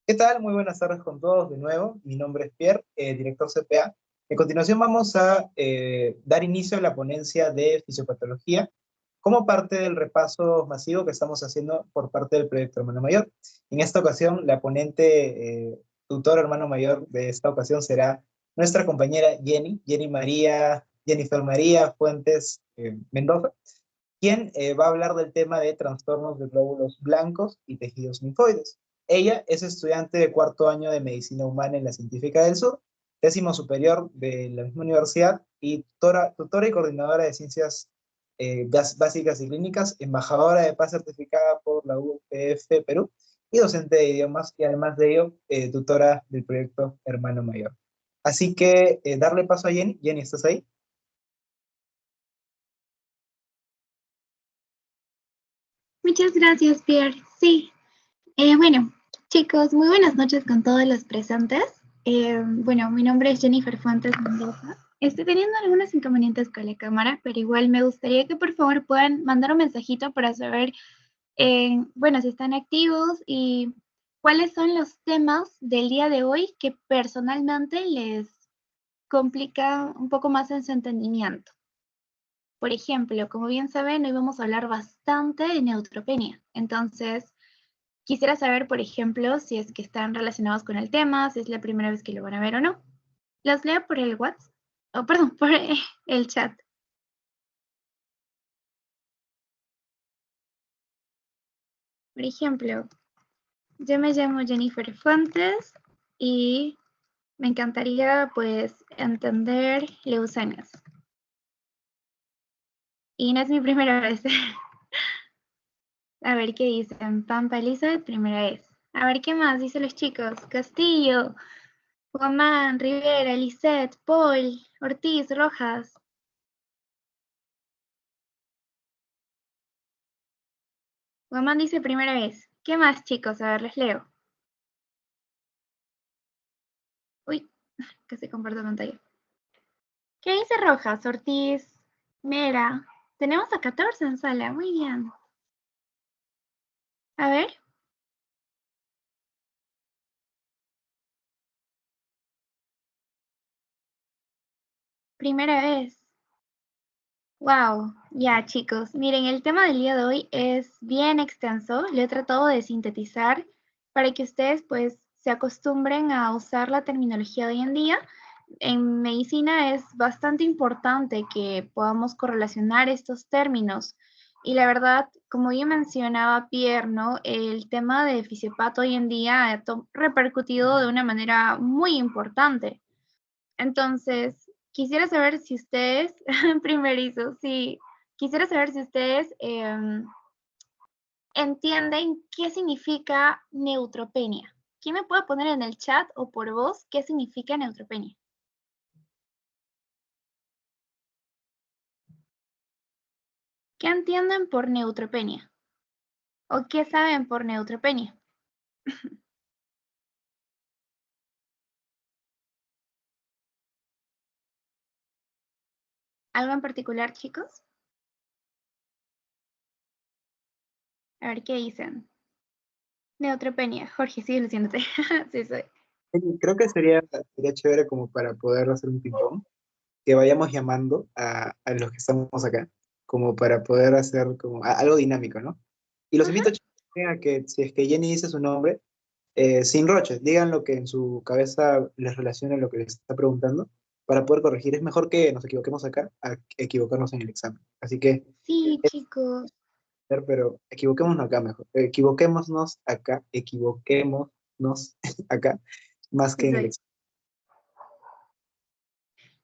¿Qué tal? Muy buenas tardes con todos de nuevo. Mi nombre es Pierre, director CPA. A continuación vamos a dar inicio a la ponencia de fisiopatología como parte del repaso masivo que estamos haciendo por parte del proyecto Hermano Mayor. En esta ocasión, la ponente tutor hermano mayor de esta ocasión será nuestra compañera Jennifer María Fuentes Mendoza, quien va a hablar del tema de trastornos de glóbulos blancos y tejidos linfoides. Ella es estudiante de cuarto año de Medicina Humana en la Científica del Sur, décimo superior de la misma universidad y tutora y coordinadora de ciencias básicas y clínicas, embajadora de paz certificada por la UPF Perú y docente de idiomas y además de ello, tutora del proyecto Hermano Mayor. Así que darle paso a Jenny. Jenny, ¿estás ahí? Muchas gracias, Pierre. Sí, bueno, chicos, muy buenas noches con todos los presentes. Bueno, mi nombre es Jennifer Fuentes Mendoza. Estoy teniendo algunos inconvenientes con la cámara, pero igual me gustaría que por favor puedan mandar un mensajito para saber, bueno, si están activos y cuáles son los temas del día de hoy que personalmente les complica un poco más en su entendimiento. Por ejemplo, como bien saben, hoy vamos a hablar bastante de neutropenia. Entonces, quisiera saber, por ejemplo, si es que están relacionados con el tema, si es la primera vez que lo van a ver o no. Los leo por el WhatsApp, oh, perdón, por el chat. Por ejemplo, yo me llamo Jennifer Fuentes y me encantaría, pues, entender leucemias. Y no es mi primera vez. A ver qué dicen. Pampa Elizabeth, primera vez. A ver qué más dicen los chicos. Castillo, Guamán, Rivera, Lisette, Paul, Ortiz, Rojas. Guamán dice primera vez. ¿Qué más, chicos? A ver, les leo. Uy, casi comparto pantalla. ¿Qué dice Rojas, Ortiz, Mera? Tenemos a 14 en sala. Muy bien. A ver. Primera vez. Wow, ya chicos, miren, el tema del día de hoy es bien extenso, lo he tratado de sintetizar para que ustedes pues se acostumbren a usar la terminología de hoy en día. En medicina es bastante importante que podamos correlacionar estos términos y la verdad, como bien mencionaba Pierre, ¿no? El tema de fisiopato hoy en día ha repercutido de una manera muy importante. Entonces, quisiera saber si ustedes, primerizo, sí, quisiera saber si ustedes entienden qué significa neutropenia. ¿Quién me puede poner en el chat o por voz qué significa neutropenia? ¿Qué entienden por neutropenia? ¿O qué saben por neutropenia? ¿Algo en particular, chicos? A ver qué dicen. Neutropenia. Jorge, sigue luciéndote. Sí, soy. Creo que sería chévere como para poder hacer un ping-pong, que vayamos llamando a los que estamos acá, como para poder hacer como algo dinámico, ¿no? Y los invito chicos, a que si es que Jenny dice su nombre, sin roches, digan lo que en su cabeza les relacione lo que les está preguntando, para poder corregir. Es mejor que nos equivoquemos acá a equivocarnos en el examen. Así que, Sí, chicos. pero equivoquémonos acá mejor. Equivoquémonos acá, más Sí, que en el soy. examen.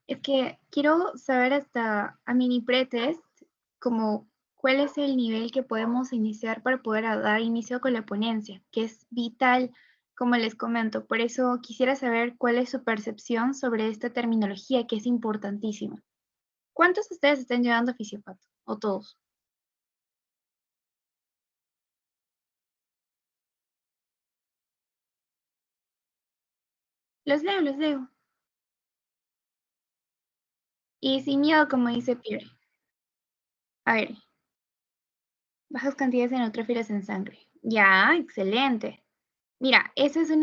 Es que quiero saber hasta a mini pretest como cuál es el nivel que podemos iniciar para poder dar inicio con la ponencia, que es vital, como les comento. Por eso quisiera saber cuál es su percepción sobre esta terminología que es importantísima. ¿Cuántos de ustedes están llevando fisiopato? ¿O todos? Los leo, los leo. Y sin miedo, como dice Pierre. A ver, bajas cantidades de neutrófilos en sangre. Ya, excelente. Mira, ese es un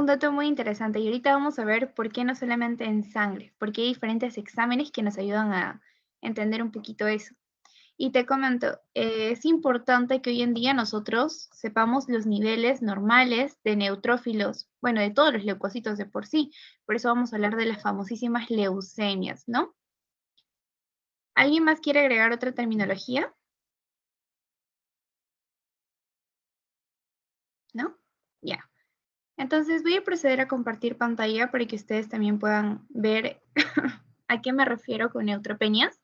dato muy interesante y ahorita vamos a ver por qué no solamente en sangre, porque hay diferentes exámenes que nos ayudan a entender un poquito eso. Y te comento, es importante que hoy en día nosotros sepamos los niveles normales de neutrófilos, bueno, de todos los leucocitos de por sí. Por eso vamos a hablar de las famosísimas leucemias, ¿no? ¿Alguien más quiere agregar otra terminología? ¿No? Ya. Entonces voy a proceder a compartir pantalla para que ustedes también puedan ver a qué me refiero con neutropenias.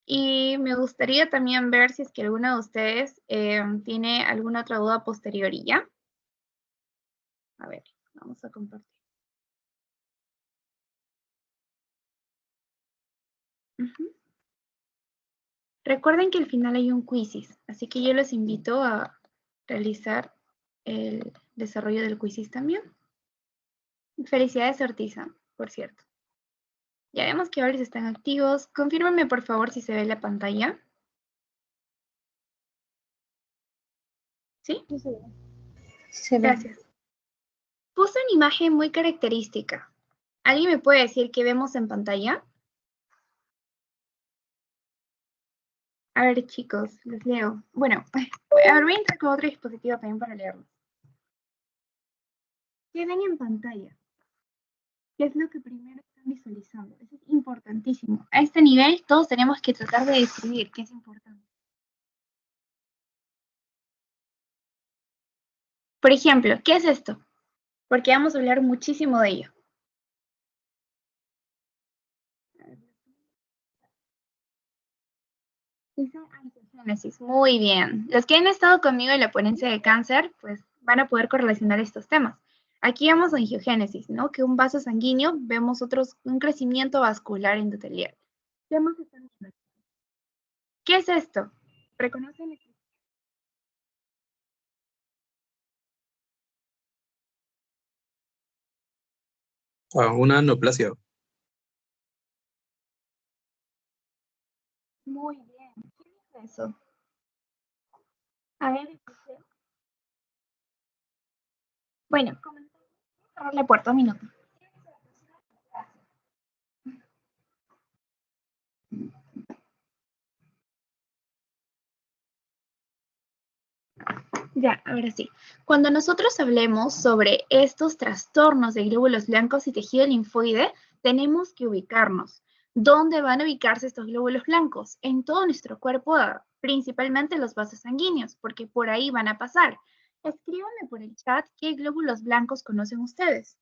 Y me gustaría también ver si es que alguno de ustedes tiene alguna otra duda posterior y ya. A ver, vamos a compartir. Ujú. Recuerden que al final hay un quizzes, así que yo los invito a realizar el desarrollo del quizzes también. Felicidades, Ortiza, por cierto. Ya vemos que ahora están activos. Confírmame, por favor, si se ve la pantalla. ¿Sí? Se ve. Gracias. Puse una imagen muy característica. ¿Alguien me puede decir qué vemos en pantalla? A ver, chicos, les leo. Bueno, a ver, voy a entrar con otro dispositivo también para leerlo. ¿Qué ven en pantalla? ¿Qué es lo que primero están visualizando? Eso es importantísimo. A este nivel todos tenemos que tratar de describir qué es importante. Por ejemplo, ¿qué es esto? Porque vamos a hablar muchísimo de ello. Angiogénesis, muy bien. Los que han estado conmigo en la ponencia de cáncer, pues van a poder correlacionar estos temas. Aquí vemos angiogénesis, ¿no? Que un vaso sanguíneo, vemos un crecimiento vascular endotelial. ¿Qué es esto? ¿Reconocen? Una neoplasia. Muy bien. ¿Qué es eso? A ver, bueno, comenzamos. Cerrarle puerta un minuto. Ya, ahora sí. Cuando nosotros hablemos sobre estos trastornos de glóbulos blancos y tejido linfoide, tenemos que ubicarnos. ¿Dónde van a ubicarse estos glóbulos blancos? En todo nuestro cuerpo, principalmente los vasos sanguíneos, porque por ahí van a pasar. Escríbanme por el chat qué glóbulos blancos conocen ustedes.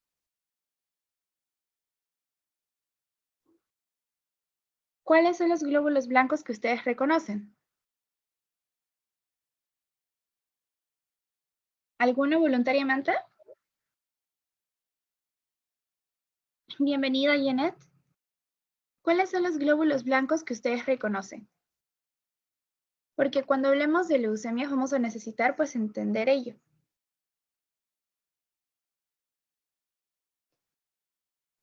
¿Cuáles son los glóbulos blancos que ustedes reconocen? ¿Alguno voluntariamente? Bienvenida, Janet. ¿Cuáles son los glóbulos blancos que ustedes reconocen? Porque cuando hablemos de leucemias vamos a necesitar pues entender ello.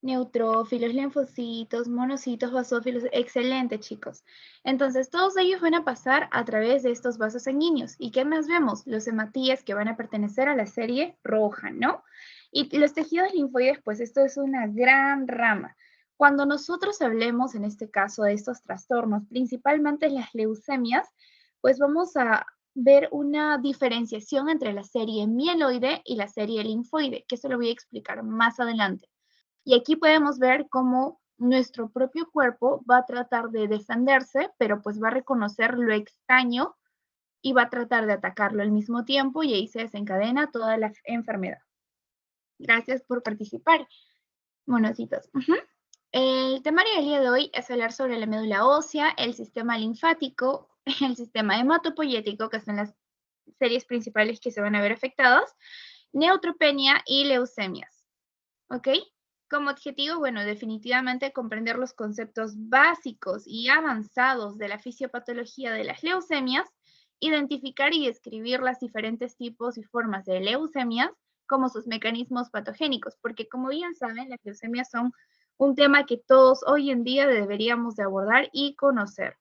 Neutrófilos, linfocitos, monocitos, basófilos, excelente chicos. Entonces todos ellos van a pasar a través de estos vasos sanguíneos. ¿Y qué más vemos? Los hematíes que van a pertenecer a la serie roja, ¿no? Y los tejidos linfoides, pues esto es una gran rama. Cuando nosotros hablemos en este caso de estos trastornos, principalmente las leucemias, pues vamos a ver una diferenciación entre la serie mieloide y la serie linfoide, que eso lo voy a explicar más adelante. Y aquí podemos ver cómo nuestro propio cuerpo va a tratar de defenderse, pero pues va a reconocer lo extraño y va a tratar de atacarlo al mismo tiempo y ahí se desencadena toda la enfermedad. Gracias por participar, monocitos. El temario del día de hoy es hablar sobre la médula ósea, el sistema linfático, el sistema hematopoyético, que son las series principales que se van a ver afectadas, neutropenia y leucemias. ¿Ok? Como objetivo, bueno, definitivamente comprender los conceptos básicos y avanzados de la fisiopatología de las leucemias, identificar y describir las diferentes tipos y formas de leucemias, como sus mecanismos patogénicos, porque como bien saben, las leucemias son un tema que todos hoy en día deberíamos de abordar y conocer.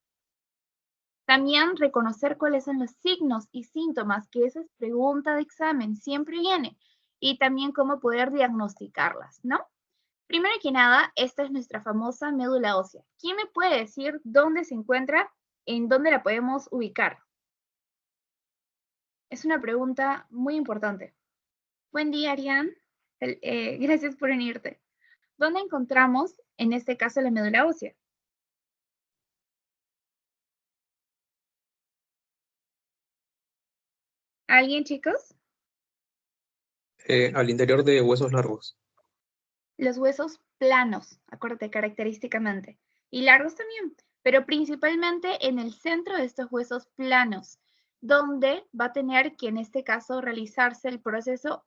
También reconocer cuáles son los signos y síntomas, que esa es pregunta de examen, siempre viene. y también cómo poder diagnosticarlas, ¿no? Primero que nada, esta es nuestra famosa médula ósea. ¿Quién me puede decir dónde se encuentra, en dónde la podemos ubicar? Es una pregunta muy importante. Buen día, Arián. Gracias por unirte. ¿Dónde encontramos, en este caso, la médula ósea? ¿Alguien, chicos? Al interior de huesos largos. Los huesos planos, acuérdate, característicamente. Y largos también, pero principalmente en el centro de estos huesos planos, donde va a tener que, en este caso, realizarse el proceso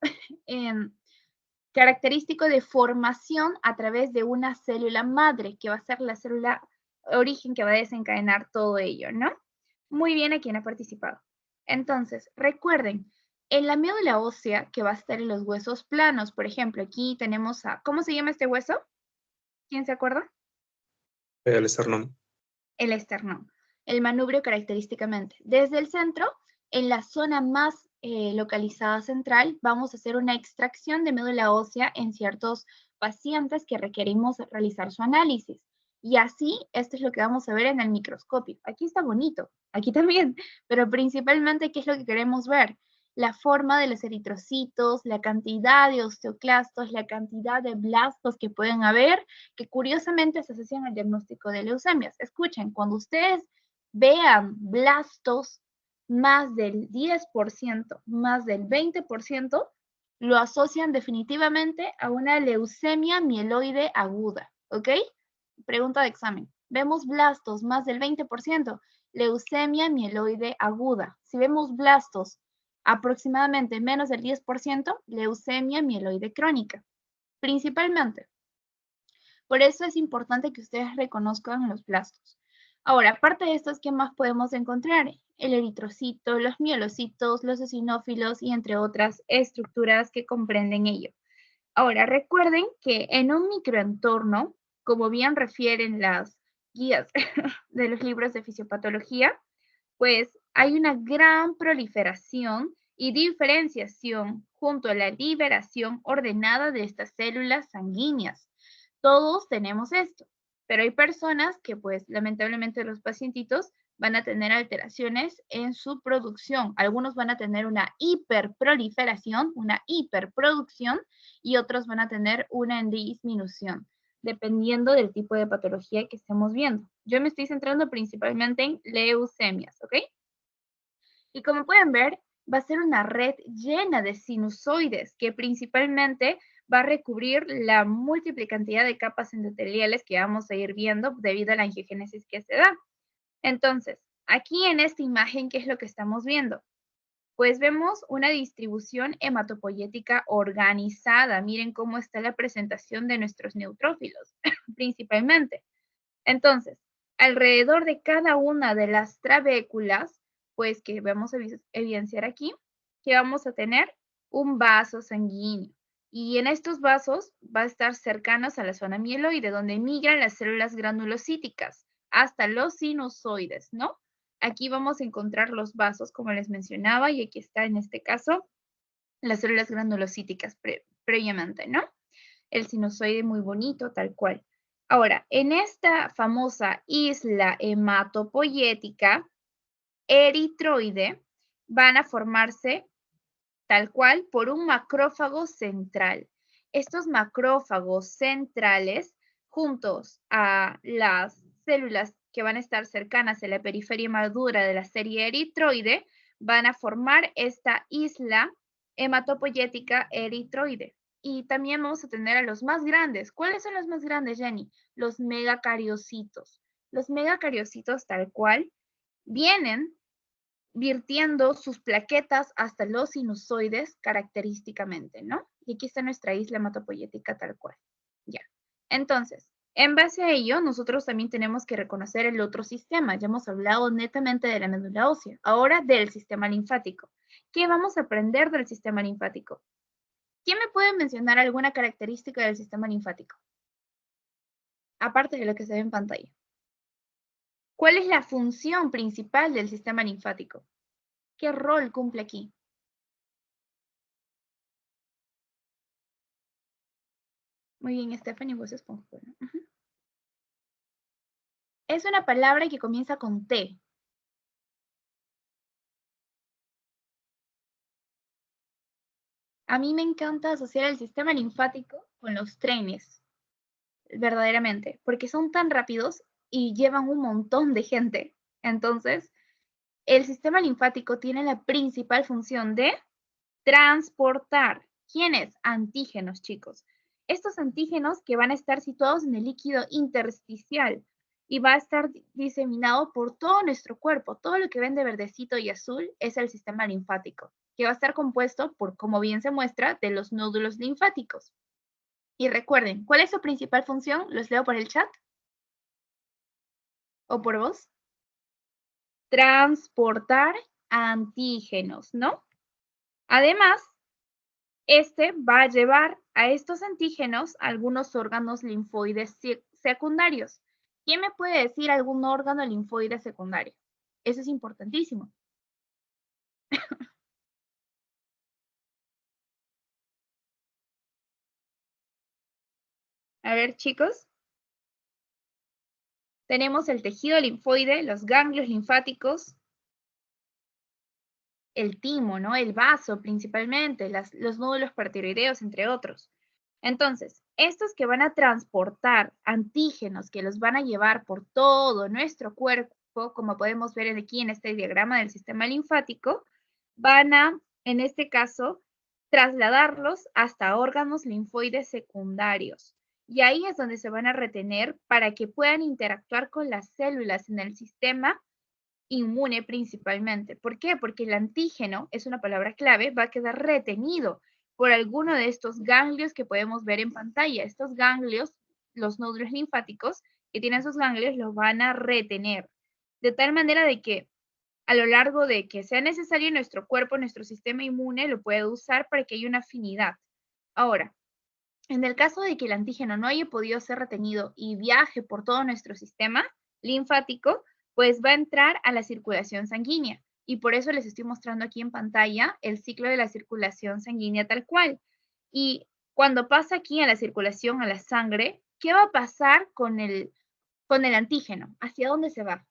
característico de formación a través de una célula madre, que va a ser la célula origen que va a desencadenar todo ello, ¿no? Muy bien a quien ha participado. Entonces, recuerden, en la médula ósea que va a estar en los huesos planos, por ejemplo, aquí tenemos a, ¿cómo se llama este hueso? ¿Quién se acuerda? El esternón. El esternón, el manubrio característicamente. Desde el centro, en la zona más localizada central, vamos a hacer una extracción de médula ósea en ciertos pacientes que requerimos realizar su análisis. Y así, esto es lo que vamos a ver en el microscopio. Aquí está bonito, aquí también, pero principalmente, ¿qué es lo que queremos ver? La forma de los eritrocitos, la cantidad de osteoclastos, la cantidad de blastos que pueden haber, que curiosamente se asocian al diagnóstico de leucemias. Escuchen, cuando ustedes vean blastos más del 10%, más del 20%, lo asocian definitivamente a una leucemia mieloide aguda, ¿ok? Pregunta de examen. Vemos blastos más del 20%, leucemia mieloide aguda. Si vemos blastos aproximadamente menos del 10%, leucemia mieloide crónica, principalmente. Por eso es importante que ustedes reconozcan los blastos. Ahora, aparte de estos, ¿qué más podemos encontrar? El eritrocito, los mielocitos, los eosinófilos y entre otras estructuras que comprenden ello. Ahora, recuerden que en un microentorno, como bien refieren las guías de los libros de fisiopatología, pues hay una gran proliferación y diferenciación junto a la liberación ordenada de estas células sanguíneas. Todos tenemos esto, pero hay personas que, pues, lamentablemente los pacientitos van a tener alteraciones en su producción. Algunos van a tener una hiperproliferación, una hiperproducción, y otros van a tener una disminución, dependiendo del tipo de patología que estemos viendo. Yo me estoy centrando principalmente en leucemias, ¿ok? Y como pueden ver, va a ser una red llena de sinusoides que principalmente va a recubrir la múltiple cantidad de capas endoteliales que vamos a ir viendo debido a la angiogénesis que se da. Entonces, aquí en esta imagen, ¿qué es lo que estamos viendo? Pues vemos una distribución hematopoyética organizada. Miren cómo está la presentación de nuestros neutrófilos, principalmente. Entonces, alrededor de cada una de las trabéculas, pues que vamos a evidenciar aquí, que vamos a tener un vaso sanguíneo. Y en estos vasos va a estar cercanos a la zona mieloide, donde migran las células granulocíticas hasta los sinusoides, ¿no? Aquí vamos a encontrar los vasos, como les mencionaba, y aquí está en este caso las células granulocíticas previamente, ¿no? El sinusoide muy bonito, tal cual. Ahora, en esta famosa isla hematopoyética eritroide van a formarse tal cual por un macrófago central. Estos macrófagos centrales, juntos a las células que van a estar cercanas a la periferia madura de la serie eritroide, van a formar esta isla hematopoyética eritroide. Y también vamos a tener a los más grandes. ¿Cuáles son los más grandes, Jenny? Los megacariocitos. Los megacariocitos tal cual vienen virtiendo sus plaquetas hasta los sinusoides característicamente, ¿no? Y aquí está nuestra isla hematopoyética tal cual. Ya. Entonces, en base a ello, nosotros también tenemos que reconocer el otro sistema. Ya hemos hablado netamente de la médula ósea, ahora del sistema linfático. ¿Qué vamos a aprender del sistema linfático? ¿Quién me puede mencionar alguna característica del sistema linfático? Aparte de lo que se ve en pantalla. ¿Cuál es la función principal del sistema linfático? ¿Qué rol cumple aquí? Muy bien, Stephanie, vos esponja. Ujú. Es una palabra que comienza con T. A mí me encanta asociar el sistema linfático con los trenes, verdaderamente, porque son tan rápidos y llevan un montón de gente. Entonces, el sistema linfático tiene la principal función de transportar. ¿Quiénes? Antígenos, chicos. Estos antígenos que van a estar situados en el líquido intersticial y va a estar diseminado por todo nuestro cuerpo. Todo lo que ven de verdecito y azul es el sistema linfático, que va a estar compuesto por, como bien se muestra, de los nódulos linfáticos. Y recuerden, ¿cuál es su principal función? ¿Los leo por el chat? ¿O por voz? Transportar antígenos, ¿no? Además, este va a llevar a estos antígenos a algunos órganos linfoides secundarios. ¿Quién me puede decir algún órgano linfoide secundario? Eso es importantísimo. A ver, chicos. Tenemos el tejido linfoide, los ganglios linfáticos, el timo, ¿no? El vaso principalmente, los nódulos paratiroideos, entre otros. Entonces, estos que van a transportar antígenos, que los van a llevar por todo nuestro cuerpo, como podemos ver aquí en este diagrama del sistema linfático, van a, en este caso, trasladarlos hasta órganos linfoides secundarios. Y ahí es donde se van a retener para que puedan interactuar con las células en el sistema inmune principalmente. ¿Por qué? Porque el antígeno, es una palabra clave, va a quedar retenido por alguno de estos ganglios que podemos ver en pantalla. Estos ganglios, los nódulos linfáticos que tienen sus ganglios, los van a retener. De tal manera de que a lo largo de que sea necesario en nuestro cuerpo, nuestro sistema inmune lo puede usar para que haya una afinidad. Ahora, en el caso de que el antígeno no haya podido ser retenido y viaje por todo nuestro sistema linfático, pues va a entrar a la circulación sanguínea. Y por eso les estoy mostrando aquí en pantalla el ciclo de la circulación sanguínea tal cual. Y cuando pasa aquí a la circulación, a la sangre, ¿qué va a pasar con el antígeno? ¿Hacia dónde se va?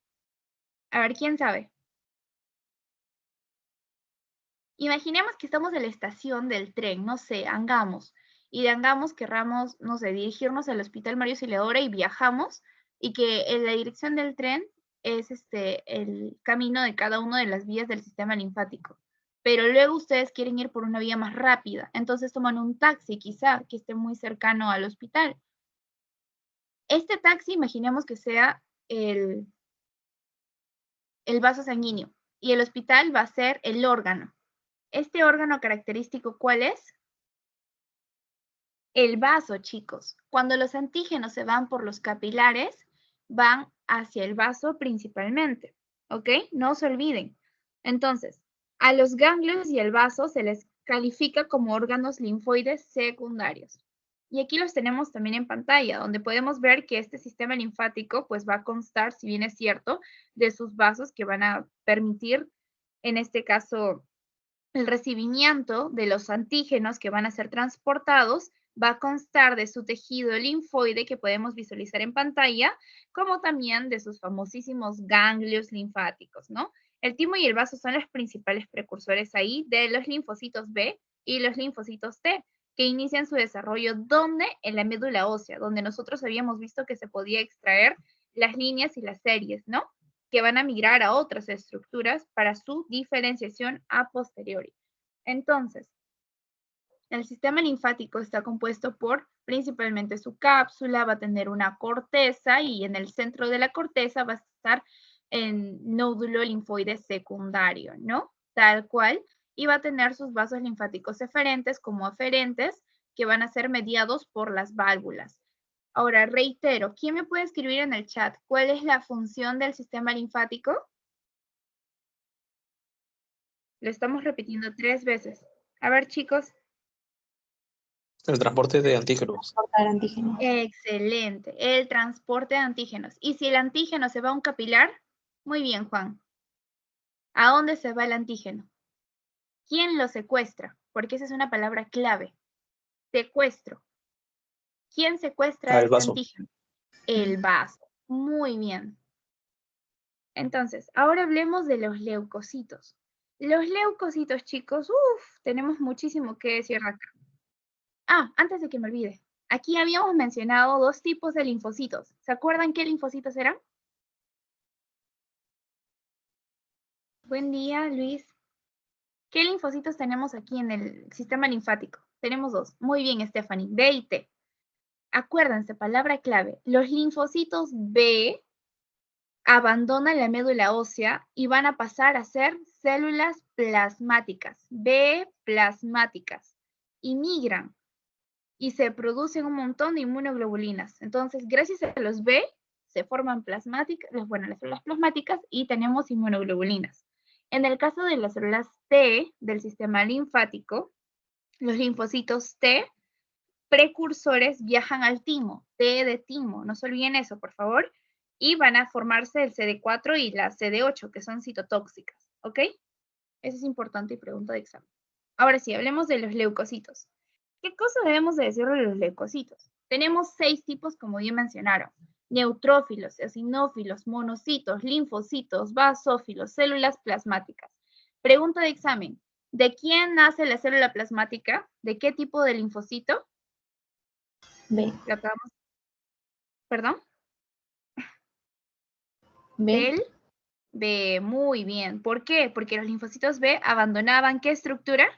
A ver, ¿quién sabe? Imaginemos que estamos en la estación del tren, no sé, Angamos, y de Angamos querramos, no sé, dirigirnos al Hospital Mario Auxiliadora y viajamos, y que en la dirección del tren es el camino de cada una de las vías del sistema linfático. Pero luego ustedes quieren ir por una vía más rápida, entonces toman un taxi quizá que esté muy cercano al hospital. Este taxi, imaginemos que sea el vaso sanguíneo, y el hospital va a ser el órgano. Este órgano característico, ¿cuál es? El vaso, chicos. Cuando los antígenos se van por los capilares, van hacia el vaso principalmente, ¿ok? No se olviden. Entonces, a los ganglios y el vaso se les califica como órganos linfoides secundarios. Y aquí los tenemos también en pantalla, donde podemos ver que este sistema linfático pues va a constar, si bien es cierto, de sus vasos que van a permitir, en este caso, el recibimiento de los antígenos que van a ser transportados va a constar de su tejido linfoide que podemos visualizar en pantalla, como también de sus famosísimos ganglios linfáticos, ¿no? El timo y el vaso son los principales precursores ahí de los linfocitos B y los linfocitos T, que inician su desarrollo ¿dónde? En la médula ósea, donde nosotros habíamos visto que se podía extraer las líneas y las series, ¿no? Que van a migrar a otras estructuras para su diferenciación a posteriori. Entonces, el sistema linfático está compuesto por principalmente su cápsula, va a tener una corteza y en el centro de la corteza va a estar el nódulo linfoide secundario, ¿no? Tal cual, y va a tener sus vasos linfáticos eferentes como aferentes que van a ser mediados por las válvulas. Ahora, reitero, ¿quién me puede escribir en el chat cuál es la función del sistema linfático? Lo estamos repitiendo 3 veces. A ver, chicos. El transporte de antígenos. Transportar antígenos. Excelente, el transporte de antígenos. ¿Y si el antígeno se va a un capilar? Muy bien, Juan. ¿A dónde se va el antígeno? ¿Quién lo secuestra? Porque esa es una palabra clave. Secuestro. ¿Quién secuestra El este vaso. antígeno? El vaso. Muy bien. Entonces, ahora hablemos de los leucocitos. Los leucocitos, chicos, tenemos muchísimo que decir acá. Ah, antes de que me olvide. Aquí habíamos mencionado 2 tipos de linfocitos. ¿Se acuerdan qué linfocitos eran? Buen día, Luis. ¿Qué linfocitos tenemos aquí en el sistema linfático? Tenemos 2. Muy bien, Stephanie. B y T. Acuérdense, palabra clave. Los linfocitos B abandonan la médula ósea y van a pasar a ser células plasmáticas, B plasmáticas, y migran y se producen un montón de inmunoglobulinas. Entonces, gracias a los B, se forman plasmáticas, las células plasmáticas y tenemos inmunoglobulinas. En el caso de las células T del sistema linfático, los linfocitos T precursores viajan al timo, T de timo, no se olviden eso, por favor, y van a formarse el CD4 y la CD8, que son citotóxicas, ¿ok? Eso es importante y pregunta de examen. Ahora sí, hablemos de los leucocitos. ¿Qué cosa debemos de decir de los leucocitos? Tenemos 6 tipos, como bien mencionaron. Neutrófilos, eosinófilos, monocitos, linfocitos, basófilos, células plasmáticas. Pregunta de examen. ¿De quién nace la célula plasmática? ¿De qué tipo de linfocito? B. Lo acabamos. ¿Perdón? B. Del B. Muy bien. ¿Por qué? Porque los linfocitos B abandonaban ¿qué estructura?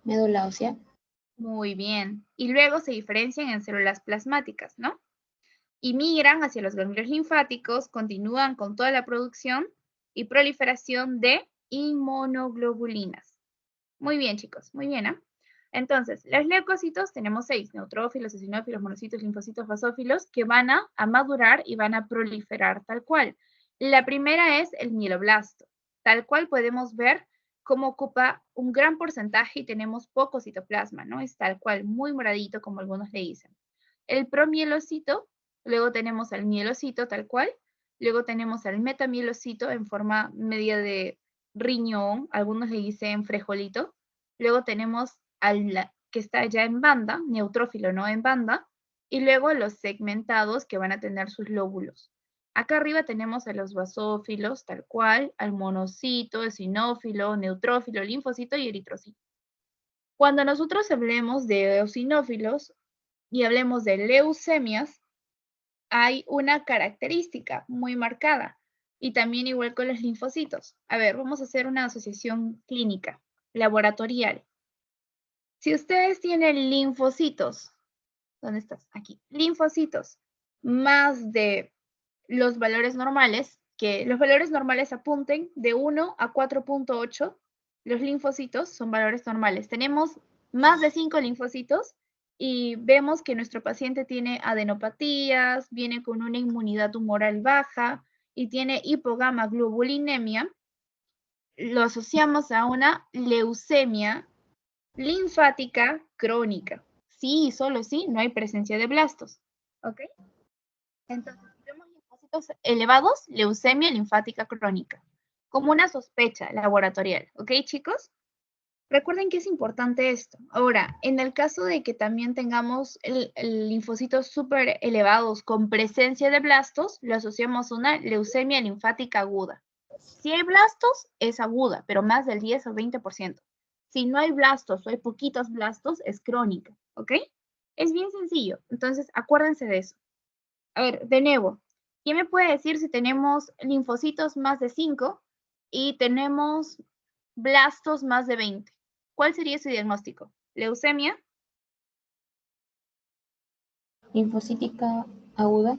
Médula ósea. Muy bien. Y luego se diferencian en células plasmáticas, ¿no? Y migran hacia los ganglios linfáticos, continúan con toda la producción y proliferación de inmunoglobulinas. Muy bien, chicos. Muy bien, ¿eh? Entonces, los leucocitos tenemos 6, neutrófilos, eosinófilos, monocitos, linfocitos, basófilos, que van a madurar y van a proliferar tal cual. La primera es el mieloblasto. Tal cual podemos ver cómo ocupa un gran porcentaje y tenemos poco citoplasma, ¿no? Es tal cual, muy moradito, como algunos le dicen. El promielocito, luego tenemos al mielocito tal cual, luego tenemos al metamielocito en forma media de riñón, algunos le dicen frijolito, luego tenemos al que está ya en banda, neutrófilo no en banda, y luego los segmentados que van a tener sus lóbulos. Acá arriba tenemos a los basófilos, tal cual, al monocito, eosinófilo, neutrófilo, linfocito y eritrocito. Cuando nosotros hablemos de eosinófilos y hablemos de leucemias, hay una característica muy marcada y también igual con los linfocitos. A ver, vamos a hacer una asociación clínica, laboratorial. Si ustedes tienen linfocitos, ¿dónde estás? Aquí. Linfocitos más de los valores normales, que los valores normales apunten de 1 a 4.8, los linfocitos son valores normales. Tenemos más de 5 linfocitos y vemos que nuestro paciente tiene adenopatías, viene con una inmunidad tumoral baja y tiene hipogamaglobulinemia, lo asociamos a una leucemia linfática crónica. Sí, solo sí, no hay presencia de blastos. ¿Ok? Entonces, si vemos linfocitos elevados, leucemia linfática crónica, como una sospecha laboratorial. ¿Ok, chicos? Recuerden que es importante esto. Ahora, en el caso de que también tengamos linfocitos súper elevados con presencia de blastos, lo asociamos a una leucemia linfática aguda. Si hay blastos, es aguda, pero más del 10 o 20%. Si no hay blastos o hay poquitos blastos, es crónica, ¿ok? Es bien sencillo, entonces acuérdense de eso. A ver, de nuevo, ¿quién me puede decir si tenemos linfocitos más de 5 y tenemos blastos más de 20? ¿Cuál sería su diagnóstico? ¿Leucemia? Linfocítica aguda.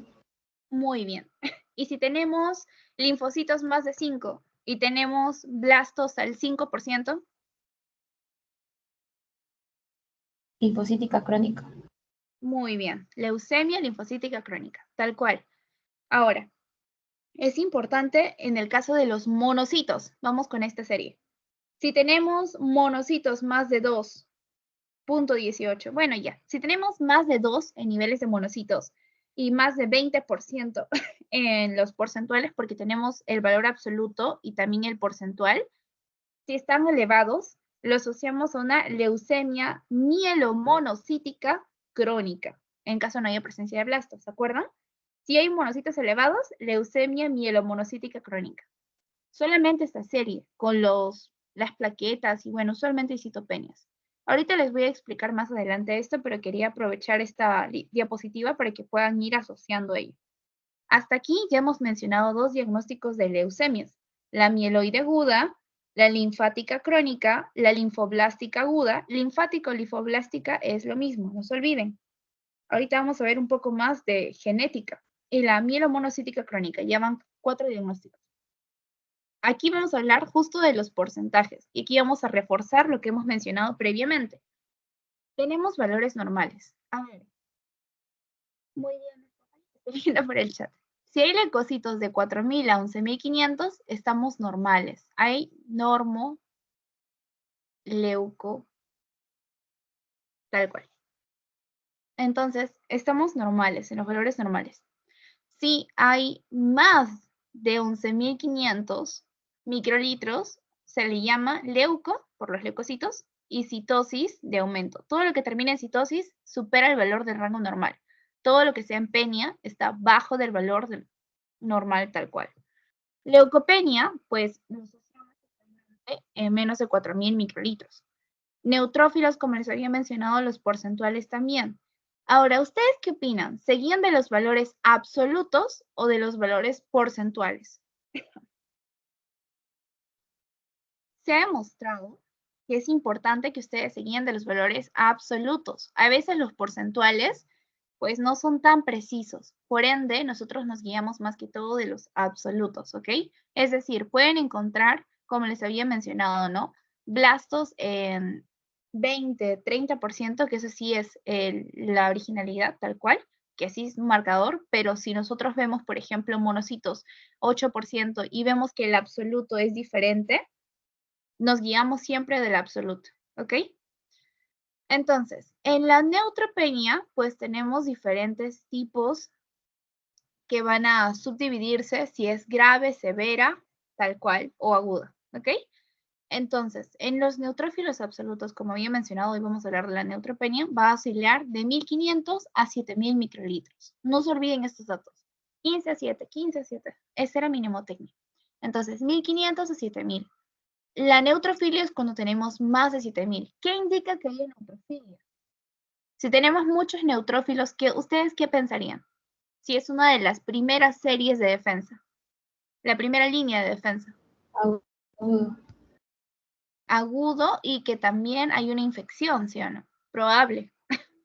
Muy bien. Y si tenemos linfocitos más de 5 y tenemos blastos al 5%, Linfocítica crónica. muy bien. Leucemia linfocítica crónica, tal cual. Ahora, es importante en el caso de los monocitos. Vamos con esta serie. Si tenemos monocitos más de 2.18, bueno ya, si tenemos más de 2 en niveles de monocitos y más de 20% en los porcentuales, porque tenemos el valor absoluto y también el porcentual, si están elevados, lo asociamos a una leucemia mielomonocítica crónica, en caso no haya presencia de blastos, ¿se acuerdan? Si hay monocitos elevados, leucemia mielomonocítica crónica. Solamente esta serie, con las plaquetas y bueno, usualmente hay citopenias. Ahorita les voy a explicar más adelante esto, pero quería aprovechar esta diapositiva para que puedan ir asociando ello. Hasta aquí ya hemos mencionado dos diagnósticos de leucemias, la mieloide aguda, la linfática crónica, la linfoblástica aguda. Linfático-linfoblástica es lo mismo, no se olviden. Ahorita vamos a ver un poco más de genética. Y la mielomonocítica crónica, ya van 4 diagnósticos. Aquí vamos a hablar justo de los porcentajes y aquí vamos a reforzar lo que hemos mencionado previamente. Tenemos valores normales. A ver. Muy bien. Estoy viendo por el chat. Si hay leucocitos de 4.000 a 11.500, estamos normales. Hay leuco, tal cual. Entonces, estamos normales, en los valores normales. Si hay más de 11.500 microlitros, se le llama leuco, por los leucocitos, y citosis de aumento. Todo lo que termine en citosis supera el valor del rango normal. Todo lo que sea en penia está bajo del valor normal tal cual. Leucopenia, pues, en menos de 4.000 microlitros. Neutrófilos, como les había mencionado, los porcentuales también. Ahora, ¿ustedes qué opinan? ¿Se guían de los valores absolutos o de los valores porcentuales? Se ha demostrado que es importante que ustedes se guíen de los valores absolutos. A veces los porcentuales, pues, no son tan precisos. Por ende, nosotros nos guiamos más que todo de los absolutos, ¿ok? Es decir, pueden encontrar, como les había mencionado, ¿no? Blastos en 20, 30%, que eso sí es la originalidad tal cual, que sí es un marcador, pero si nosotros vemos, por ejemplo, monocitos 8% y vemos que el absoluto es diferente, nos guiamos siempre del absoluto, ¿ok? Entonces, en la neutropenia, pues tenemos diferentes tipos que van a subdividirse si es grave, severa, tal cual, o aguda, ¿ok? Entonces, en los neutrófilos absolutos, como había mencionado, hoy vamos a hablar de la neutropenia, va a oscilar de 1.500 a 7.000 microlitros. No se olviden estos datos. 15 a 7, 15 a 7. Ese era mnemotecnia. Entonces, 1.500 a 7.000. La neutrofilia es cuando tenemos más de 7.000. ¿Qué indica que hay neutrofilia? Si tenemos muchos neutrófilos, ¿ustedes qué pensarían? Si es una de las primeras series de defensa. La primera línea de defensa. Agudo. Agudo y que también hay una infección, ¿sí o no? Probable.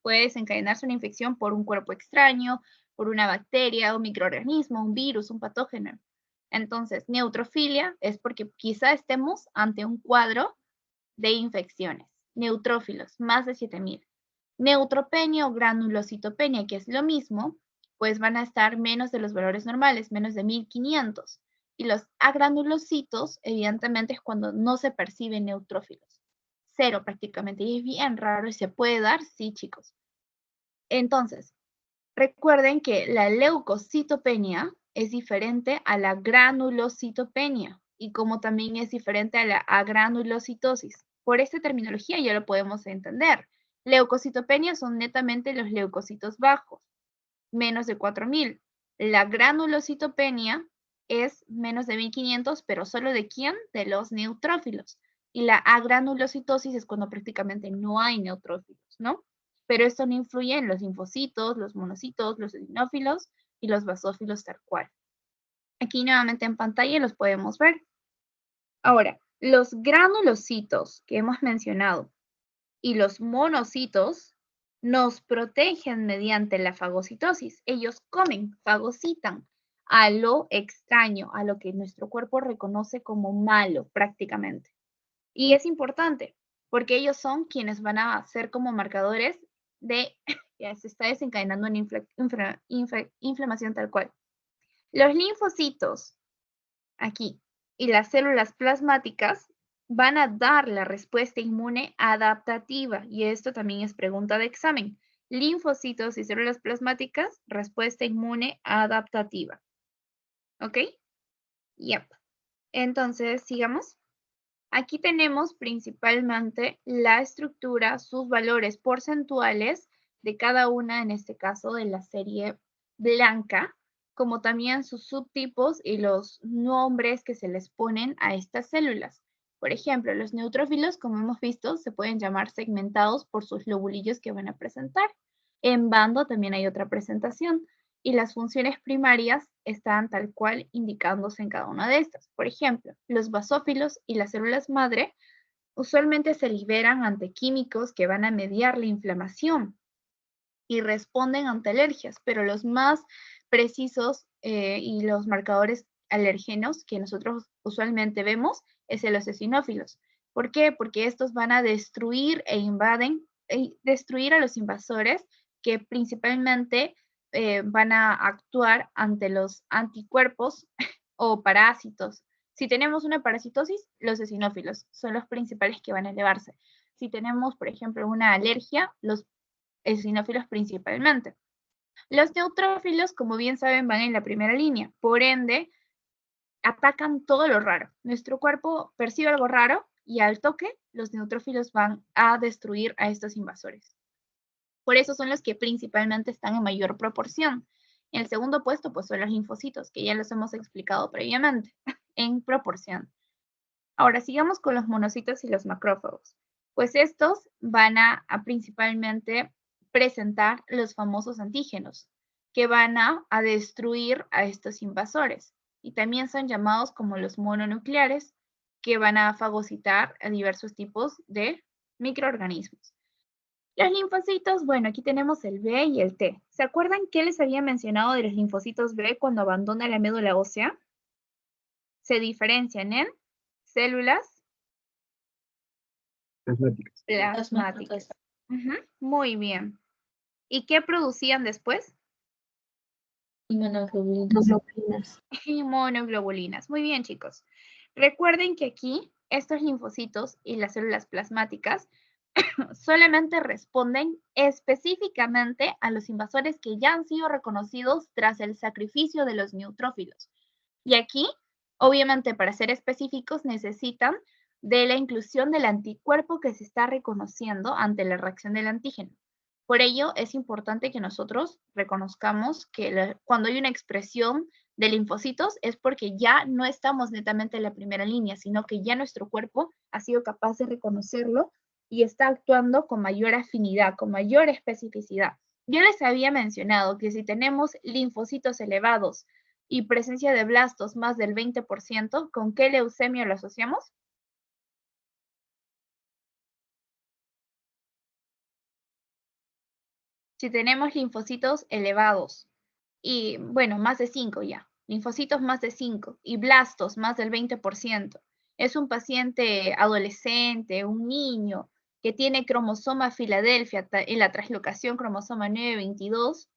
Puede desencadenarse una infección por un cuerpo extraño, por una bacteria, un microorganismo, un virus, un patógeno. Entonces, neutrofilia es porque quizá estemos ante un cuadro de infecciones. Neutrófilos, más de 7.000. Neutropenia o granulocitopenia, que es lo mismo, pues van a estar menos de los valores normales, menos de 1.500. Y los agranulocitos, evidentemente, es cuando no se perciben neutrófilos. 0 prácticamente. Y es bien raro y se puede dar, sí, chicos. Entonces, recuerden que la leucocitopenia es diferente a la granulocitopenia y como también es diferente a la agranulocitosis. Por esta terminología ya lo podemos entender. Leucocitopenia son netamente los leucocitos bajos, menos de 4.000. La granulocitopenia es menos de 1.500, pero ¿solo de quién? De los neutrófilos. Y la agranulocitosis es cuando prácticamente no hay neutrófilos, ¿no? Pero esto no influye en los linfocitos, los monocitos, los eosinófilos y los basófilos tal cual. Aquí nuevamente en pantalla los podemos ver. Ahora, los granulocitos que hemos mencionado y los monocitos nos protegen mediante la fagocitosis. Ellos comen, fagocitan a lo extraño, a lo que nuestro cuerpo reconoce como malo prácticamente. Y es importante porque ellos son quienes van a ser como marcadores de que se está desencadenando una inflamación tal cual. Los linfocitos, aquí, y las células plasmáticas van a dar la respuesta inmune adaptativa. Y esto también es pregunta de examen. Linfocitos y células plasmáticas, respuesta inmune adaptativa. ¿Ok? Yep. Entonces, sigamos. Aquí tenemos principalmente la estructura, sus valores porcentuales de cada una, en este caso, de la serie blanca, como también sus subtipos y los nombres que se les ponen a estas células. Por ejemplo, los neutrófilos, como hemos visto, se pueden llamar segmentados por sus lobulillos que van a presentar. En bando también hay otra presentación y las funciones primarias están tal cual indicándose en cada una de estas. Por ejemplo, los basófilos y las células madre usualmente se liberan ante químicos que van a mediar la inflamación y responden ante alergias, pero los más precisos y los marcadores alérgenos que nosotros usualmente vemos es en los eosinófilos. ¿Por qué? Porque estos van a destruir e invaden, destruir a los invasores que principalmente van a actuar ante los anticuerpos o parásitos. Si tenemos una parasitosis, los eosinófilos son los principales que van a elevarse. Si tenemos, por ejemplo, una alergia, los eosinófilos principalmente. Los neutrófilos, como bien saben, van en la primera línea, por ende, atacan todo lo raro. Nuestro cuerpo percibe algo raro y al toque, los neutrófilos van a destruir a estos invasores. Por eso son los que principalmente están en mayor proporción. En el segundo puesto, pues son los linfocitos, que ya los hemos explicado previamente, en proporción. Ahora, sigamos con los monocitos y los macrófagos. Pues estos van a principalmente presentar los famosos antígenos, que van a destruir a estos invasores. Y también son llamados como los mononucleares, que van a fagocitar a diversos tipos de microorganismos. Los linfocitos, bueno, aquí tenemos el B y el T. ¿Se acuerdan qué les había mencionado de los linfocitos B cuando abandona la médula ósea? Se diferencian en células Plasmáticas. plasmáticas. Muy bien. ¿Y qué producían después? Inmunoglobulinas. Monoglobulinas. Muy bien, chicos. Recuerden que aquí estos linfocitos y las células plasmáticas solamente responden específicamente a los invasores que ya han sido reconocidos tras el sacrificio de los neutrófilos. Y aquí, obviamente, para ser específicos, necesitan de la inclusión del anticuerpo que se está reconociendo ante la reacción del antígeno. Por ello, es importante que nosotros reconozcamos que cuando hay una expresión de linfocitos es porque ya no estamos netamente en la primera línea, sino que ya nuestro cuerpo ha sido capaz de reconocerlo y está actuando con mayor afinidad, con mayor especificidad. Yo les había mencionado que si tenemos linfocitos elevados y presencia de blastos más del 20%, ¿con qué leucemia lo asociamos? Si tenemos linfocitos elevados y, bueno, más de 5 ya, linfocitos más de 5 y blastos más del 20%, es un paciente adolescente, un niño que tiene cromosoma Filadelfia en la translocación cromosoma 922,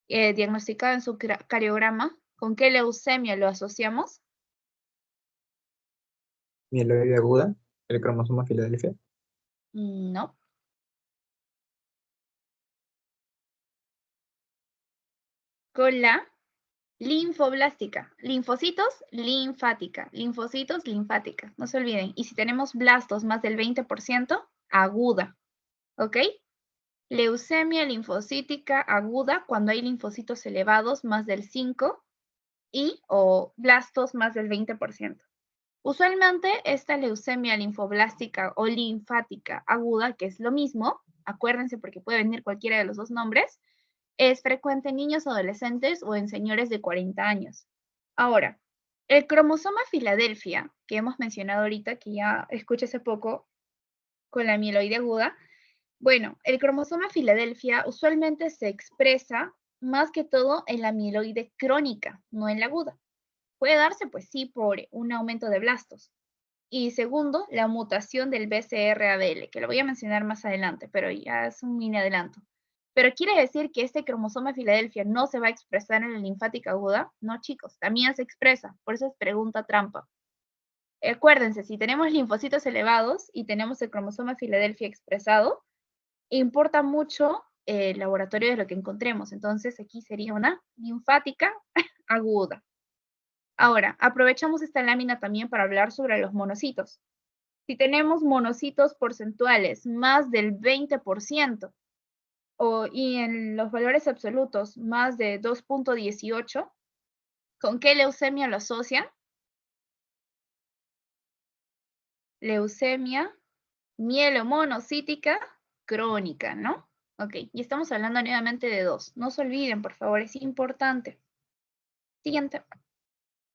diagnosticado en su cariograma, ¿con qué leucemia lo asociamos? Mieloide aguda, el cromosoma Filadelfia. No. Con la linfoblástica. Linfocitos, linfática. Linfocitos, linfática. No se olviden. Y si tenemos blastos más del 20%, aguda. ¿Ok? Leucemia linfocítica aguda cuando hay linfocitos elevados más del 5 o blastos más del 20%. Usualmente esta leucemia linfoblástica o linfática aguda, que es lo mismo, acuérdense porque puede venir cualquiera de los dos nombres, es frecuente en niños adolescentes o en señores de 40 años. Ahora, el cromosoma Filadelfia, que hemos mencionado ahorita, que ya escuché hace poco con la mieloide aguda, bueno, el cromosoma Filadelfia usualmente se expresa más que todo en la mieloide crónica, no en la aguda. Puede darse, pues sí, por un aumento de blastos. Y segundo, la mutación del BCR-ABL, que lo voy a mencionar más adelante, pero ya es un mini adelanto. Pero quiere decir que este cromosoma Filadelfia no se va a expresar en la linfática aguda. No, chicos, también se expresa. Por eso es pregunta trampa. Acuérdense, si tenemos linfocitos elevados y tenemos el cromosoma Filadelfia expresado, importa mucho el laboratorio de lo que encontremos. Entonces, aquí sería una linfática aguda. Ahora, aprovechamos esta lámina también para hablar sobre los monocitos. Si tenemos monocitos porcentuales más del 20%, y en los valores absolutos más de 2.18, ¿con qué leucemia lo asocian? Leucemia mielomonocítica crónica, ¿no? Ok, y estamos hablando nuevamente de 2. No se olviden, por favor, es importante. Siguiente.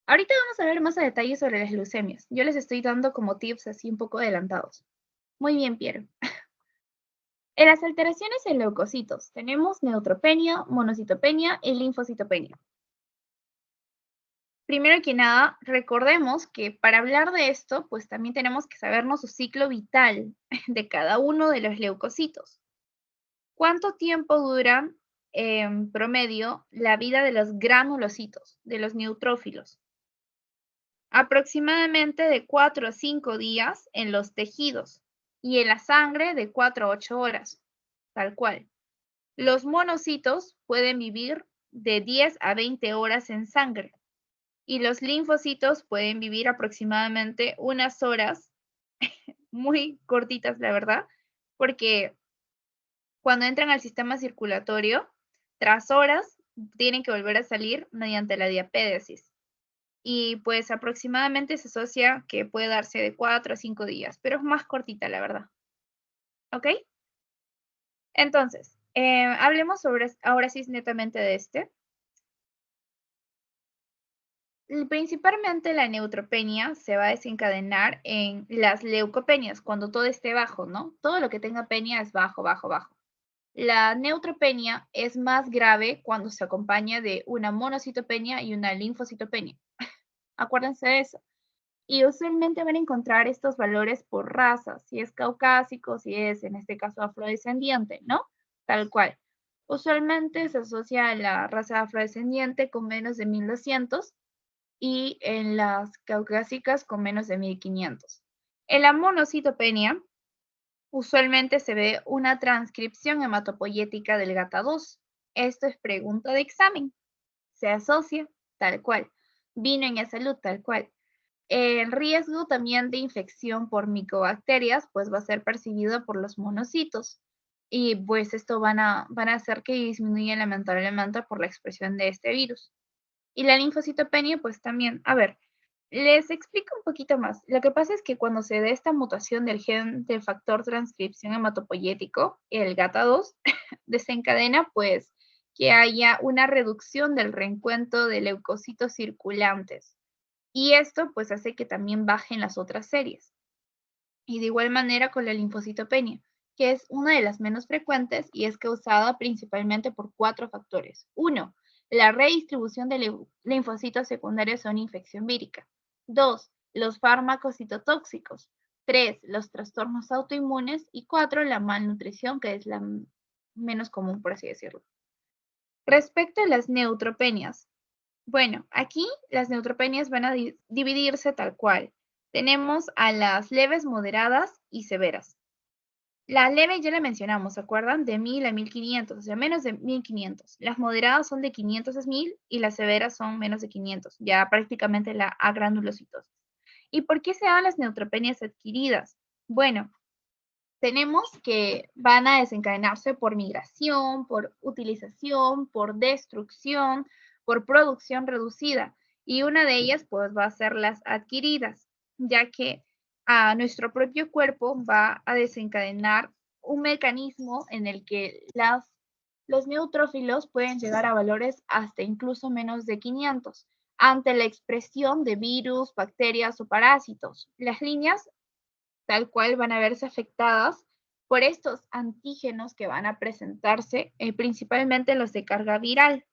Ahorita vamos a ver más a detalle sobre las leucemias. Yo les estoy dando como tips así un poco adelantados. Muy bien, Piero. En las alteraciones en leucocitos tenemos neutropenia, monocitopenia y linfocitopenia. Primero que nada, recordemos que para hablar de esto, pues también tenemos que sabernos su ciclo vital de cada uno de los leucocitos. ¿Cuánto tiempo dura en promedio la vida de los granulocitos, de los neutrófilos? Aproximadamente de 4 a 5 días en los tejidos y en la sangre de 4 a 8 horas, tal cual. Los monocitos pueden vivir de 10 a 20 horas en sangre y los linfocitos pueden vivir aproximadamente unas horas, muy cortitas la verdad, porque cuando entran al sistema circulatorio, tras horas tienen que volver a salir mediante la diapédesis. Y pues aproximadamente se asocia que puede darse de 4 a 5 días, pero es más cortita la verdad. ¿Ok? Entonces, hablemos ahora sí netamente de este. Principalmente la neutropenia se va a desencadenar en las leucopenias, cuando todo esté bajo, ¿no? Todo lo que tenga penia es bajo, bajo, bajo. La neutropenia es más grave cuando se acompaña de una monocitopenia y una linfocitopenia. Acuérdense de eso. Y usualmente van a encontrar estos valores por raza, si es caucásico, si es en este caso afrodescendiente, ¿no? Tal cual. Usualmente se asocia a la raza afrodescendiente con menos de 1200 y en las caucásicas con menos de 1500. En la monocitopenia, usualmente se ve una transcripción hematopoyética del GATA2. Esto es pregunta de examen. Se asocia tal cual. Vino en salud tal cual. El riesgo también de infección por micobacterias pues va a ser percibido por los monocitos y pues esto van a hacer que disminuya lamentablemente por la expresión de este virus. Y la linfocitopenia pues también, a ver, les explico un poquito más. Lo que pasa es que cuando se da esta mutación del gen del factor transcripción hematopoyético, el GATA2, desencadena pues que haya una reducción del reencuentro de leucocitos circulantes. Y esto pues hace que también bajen las otras series. Y de igual manera con la linfocitopenia, que es una de las menos frecuentes y es causada principalmente por 4 factores. 1. La redistribución de linfocitos secundarios a una infección vírica. 2. Los fármacos citotóxicos. 3. Los trastornos autoinmunes. Y 4. La malnutrición, que es la menos común, por así decirlo. Respecto a las neutropenias, bueno, aquí las neutropenias van a dividirse tal cual. Tenemos a las leves, moderadas y severas. La leve ya la mencionamos, ¿se acuerdan? De 1000 a 1500, o sea, menos de 1500. Las moderadas son de 500 a 1000 y las severas son menos de 500, ya prácticamente la agranulocitosis. ¿Y por qué se dan las neutropenias adquiridas? Bueno, tenemos que van a desencadenarse por migración, por utilización, por destrucción, por producción reducida. Y una de ellas pues va a ser las adquiridas, ya que a nuestro propio cuerpo va a desencadenar un mecanismo en el que los neutrófilos pueden llegar a valores hasta incluso menos de 500 ante la expresión de virus, bacterias o parásitos. Las líneas tal cual van a verse afectadas por estos antígenos que van a presentarse, principalmente los de carga viral.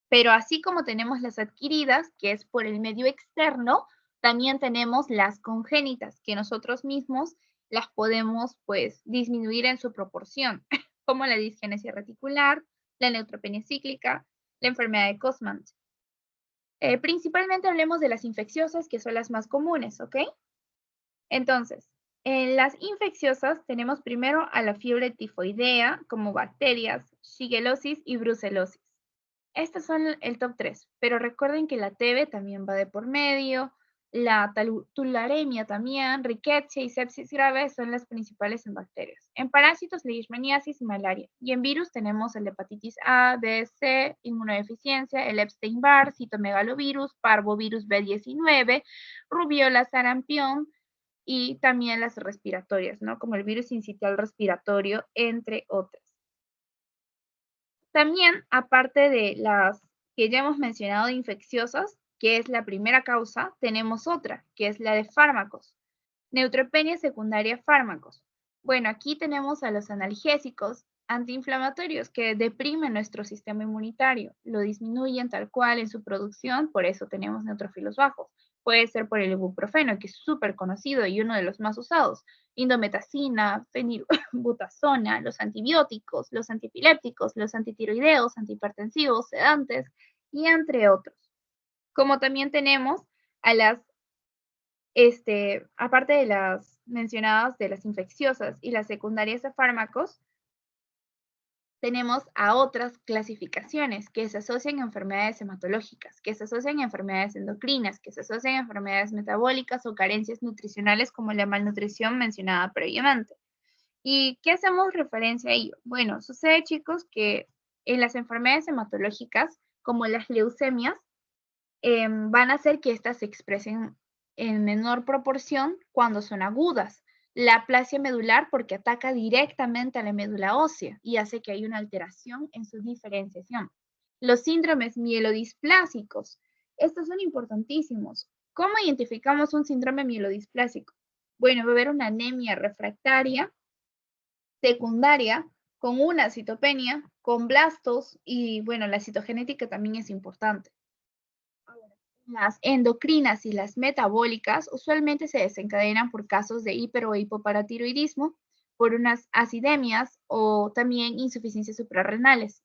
Pero así como tenemos las adquiridas, que es por el medio externo, también tenemos las congénitas, que nosotros mismos las podemos pues disminuir en su proporción, como la disgenesia reticular, la neutropenia cíclica, la enfermedad de Cosman. Principalmente hablemos de las infecciosas, que son las más comunes, ¿ok? Entonces, en las infecciosas tenemos primero a la fiebre tifoidea, como bacterias, shigellosis y brucelosis. estos son el top 3, pero recuerden que la TB también va de por medio, la tularemia también, riqueza y sepsis grave son las principales en bacterias. En parásitos, leishmaniasis y malaria. Y en virus tenemos el hepatitis A, B, C, inmunodeficiencia, el Epstein-Barr, citomegalovirus, parvovirus B19, rubiola, sarampión y también las respiratorias, ¿no? Como el virus sincitial respiratorio, entre otras. También, aparte de las que ya hemos mencionado de infecciosas, que es la primera causa, tenemos otra, que es la de fármacos. Neutropenia secundaria fármacos. Bueno, aquí tenemos a los analgésicos antiinflamatorios que deprimen nuestro sistema inmunitario, lo disminuyen tal cual en su producción, por eso tenemos neutrófilos bajos. Puede ser por el ibuprofeno, que es súper conocido y uno de los más usados, indometacina, fenilbutazona, los antibióticos, los antiepilépticos, los antitiroideos, antihipertensivos, sedantes y entre otros. Como también tenemos a las aparte de las mencionadas de las infecciosas y las secundarias de fármacos, tenemos a otras clasificaciones que se asocian a enfermedades hematológicas, que se asocian a enfermedades endocrinas, que se asocian a enfermedades metabólicas o carencias nutricionales como la malnutrición mencionada previamente. ¿Y qué hacemos referencia a ello? Bueno, sucede, chicos, que en las enfermedades hematológicas, como las leucemias, van a hacer que éstas se expresen en menor proporción cuando son agudas. La aplasia medular porque ataca directamente a la médula ósea y hace que haya una alteración en su diferenciación. Los síndromes mielodisplásicos, estos son importantísimos. ¿Cómo identificamos un síndrome mielodisplásico? Bueno, va a haber una anemia refractaria secundaria con una citopenia, con blastos y bueno, la citogenética también es importante. Las endocrinas y las metabólicas usualmente se desencadenan por casos de hiper o hipoparatiroidismo, por unas acidemias o también insuficiencias suprarrenales.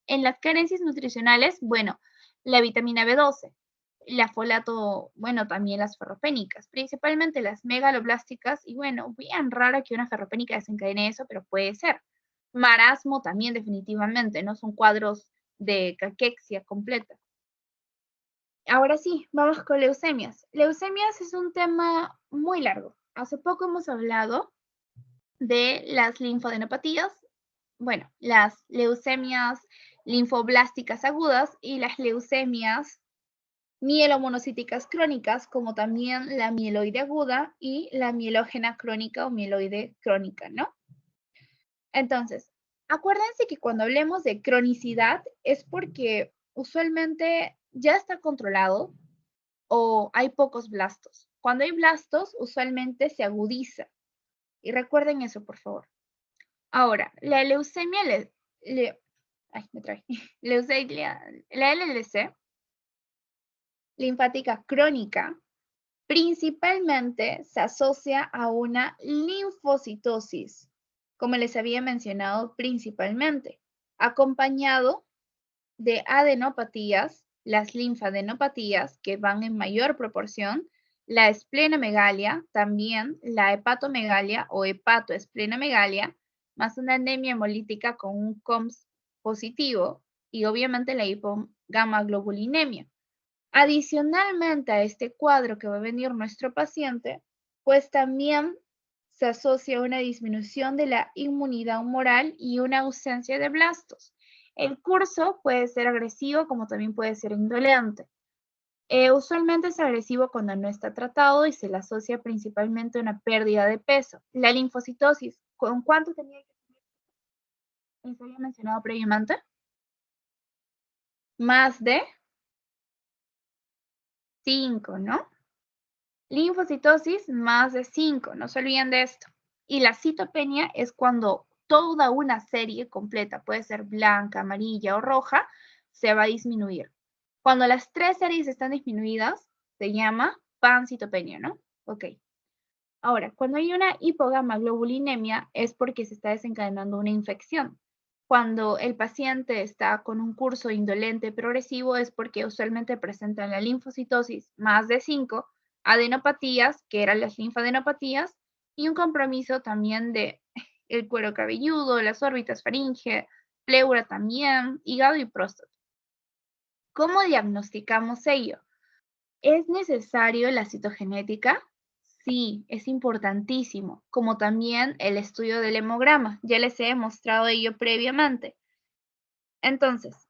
En las carencias nutricionales, bueno, la vitamina B12, la folato, bueno, también las ferropénicas, principalmente las megaloblásticas, y bueno, bien raro que una ferropénica desencadene eso, pero puede ser. Marasmo también definitivamente, ¿no? Son cuadros de caquexia completa. Ahora sí, vamos con leucemias. Leucemias es un tema muy largo. Hace poco hemos hablado de las linfadenopatías, bueno, las leucemias linfoblásticas agudas y las leucemias mielomonocíticas crónicas, como también la mieloide aguda y la mielógena crónica o mieloide crónica, ¿no? Entonces, acuérdense que cuando hablemos de cronicidad es porque usualmente ya está controlado o hay pocos blastos. Cuando hay blastos, usualmente se agudiza. Y recuerden eso, por favor. Ahora, la leucemia, leucemia, la LLC, linfática crónica, principalmente se asocia a una linfocitosis, como les había mencionado principalmente, acompañado de adenopatías, las linfadenopatías, que van en mayor proporción, la esplenomegalia, también la hepatomegalia o hepatoesplenomegalia, más una anemia hemolítica con un COMS positivo y obviamente la hipogamaglobulinemia. Adicionalmente a este cuadro que va a venir nuestro paciente, pues también se asocia a una disminución de la inmunidad humoral y una ausencia de blastos. El curso puede ser agresivo como también puede ser indolente. Usualmente es agresivo cuando no está tratado y se le asocia principalmente a una pérdida de peso. La linfocitosis, ¿con cuánto tenía que ser? ¿Se había mencionado previamente? Más de 5, ¿no? Linfocitosis más de 5, no se olviden de esto. Y la citopenia es cuando toda una serie completa, puede ser blanca, amarilla o roja, se va a disminuir. Cuando las 3 series están disminuidas, se llama pancitopenia, ¿no? Ok. Ahora, cuando hay una hipogamaglobulinemia es porque se está desencadenando una infección. Cuando el paciente está con un curso indolente progresivo es porque usualmente presentan la linfocitosis más de 5, adenopatías, que eran las linfadenopatías, y un compromiso también de el cuero cabelludo, las órbitas faringe, pleura también, hígado y próstata. ¿Cómo diagnosticamos ello? ¿Es necesario la citogenética? Sí, es importantísimo, como también el estudio del hemograma. Ya les he mostrado ello previamente. Entonces,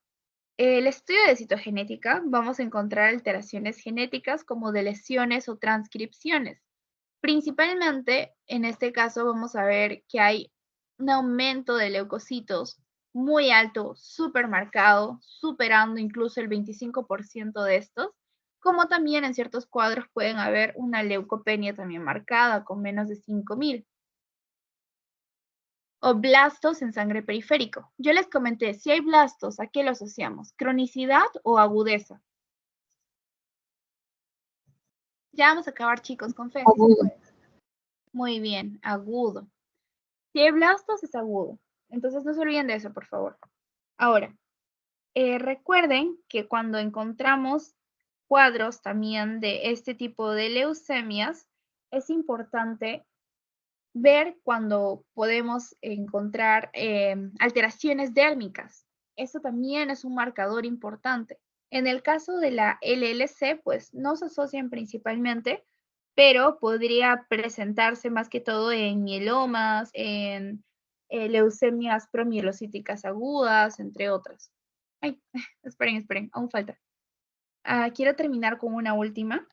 el estudio de citogenética, vamos a encontrar alteraciones genéticas como de lesiones o transcripciones. Principalmente, en este caso, vamos a ver que hay un aumento de leucocitos muy alto, súper marcado, superando incluso el 25% de estos, como también en ciertos cuadros pueden haber una leucopenia también marcada con menos de 5.000. O blastos en sangre periférico. Yo les comenté, si hay blastos, ¿a qué lo asociamos? ¿Cronicidad o agudeza? Ya vamos a acabar, chicos, con fe. Agudo. Muy bien, agudo. Si hay blastos, es agudo. Entonces no se olviden de eso, por favor. Ahora, recuerden que cuando encontramos cuadros también de este tipo de leucemias, es importante ver cuando podemos encontrar alteraciones dérmicas. Eso también es un marcador importante. En el caso de la LLC, pues no se asocian principalmente, pero podría presentarse más que todo en mielomas, en leucemias promielocíticas agudas, entre otras. Ay, esperen, aún falta. Quiero terminar con una última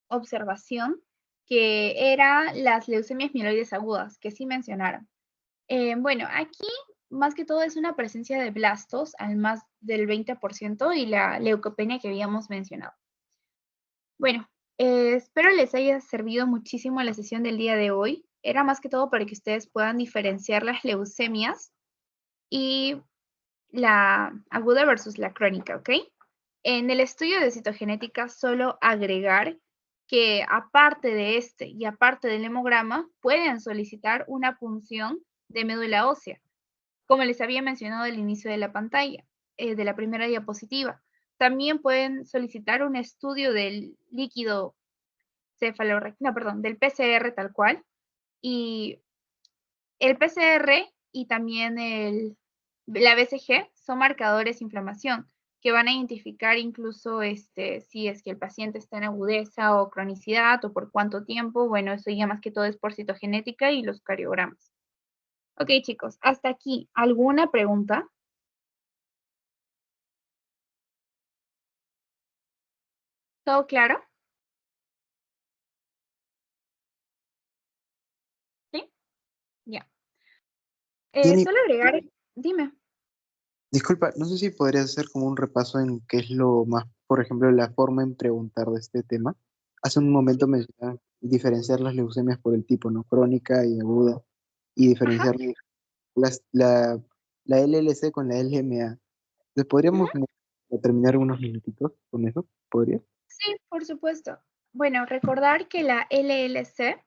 observación, que era las leucemias mieloides agudas, que sí mencionaron. Bueno, aquí más que todo es una presencia de blastos al más del 20% y la leucopenia que habíamos mencionado. Bueno, espero les haya servido muchísimo la sesión del día de hoy. Era más que todo para que ustedes puedan diferenciar las leucemias y la aguda versus la crónica, ¿ok? En el estudio de citogenética, solo agregar que aparte de este y aparte del hemograma, pueden solicitar una punción de médula ósea, como les había mencionado al inicio de la pantalla, de la primera diapositiva. También pueden solicitar un estudio del líquido del PCR tal cual, y el PCR y también la BCG son marcadores de inflamación que van a identificar incluso si es que el paciente está en agudeza o cronicidad o por cuánto tiempo. Bueno, eso ya más que todo es por citogenética y los cariogramas. Ok, chicos, hasta aquí. ¿Alguna pregunta? ¿Todo claro? ¿Sí? Ya. Jenny, Solo agregar, dime. disculpa, no sé si podrías hacer como un repaso en qué es lo más, por ejemplo, la forma en preguntar de este tema. Hace un momento mencionaban diferenciar las leucemias por el tipo, ¿no? Crónica y aguda, y Ajá. diferenciar la LLC con la LMA. ¿Les Ujú. podríamos como terminar unos minutitos con eso? ¿Podría? Sí, por supuesto. Bueno, recordar que la LLC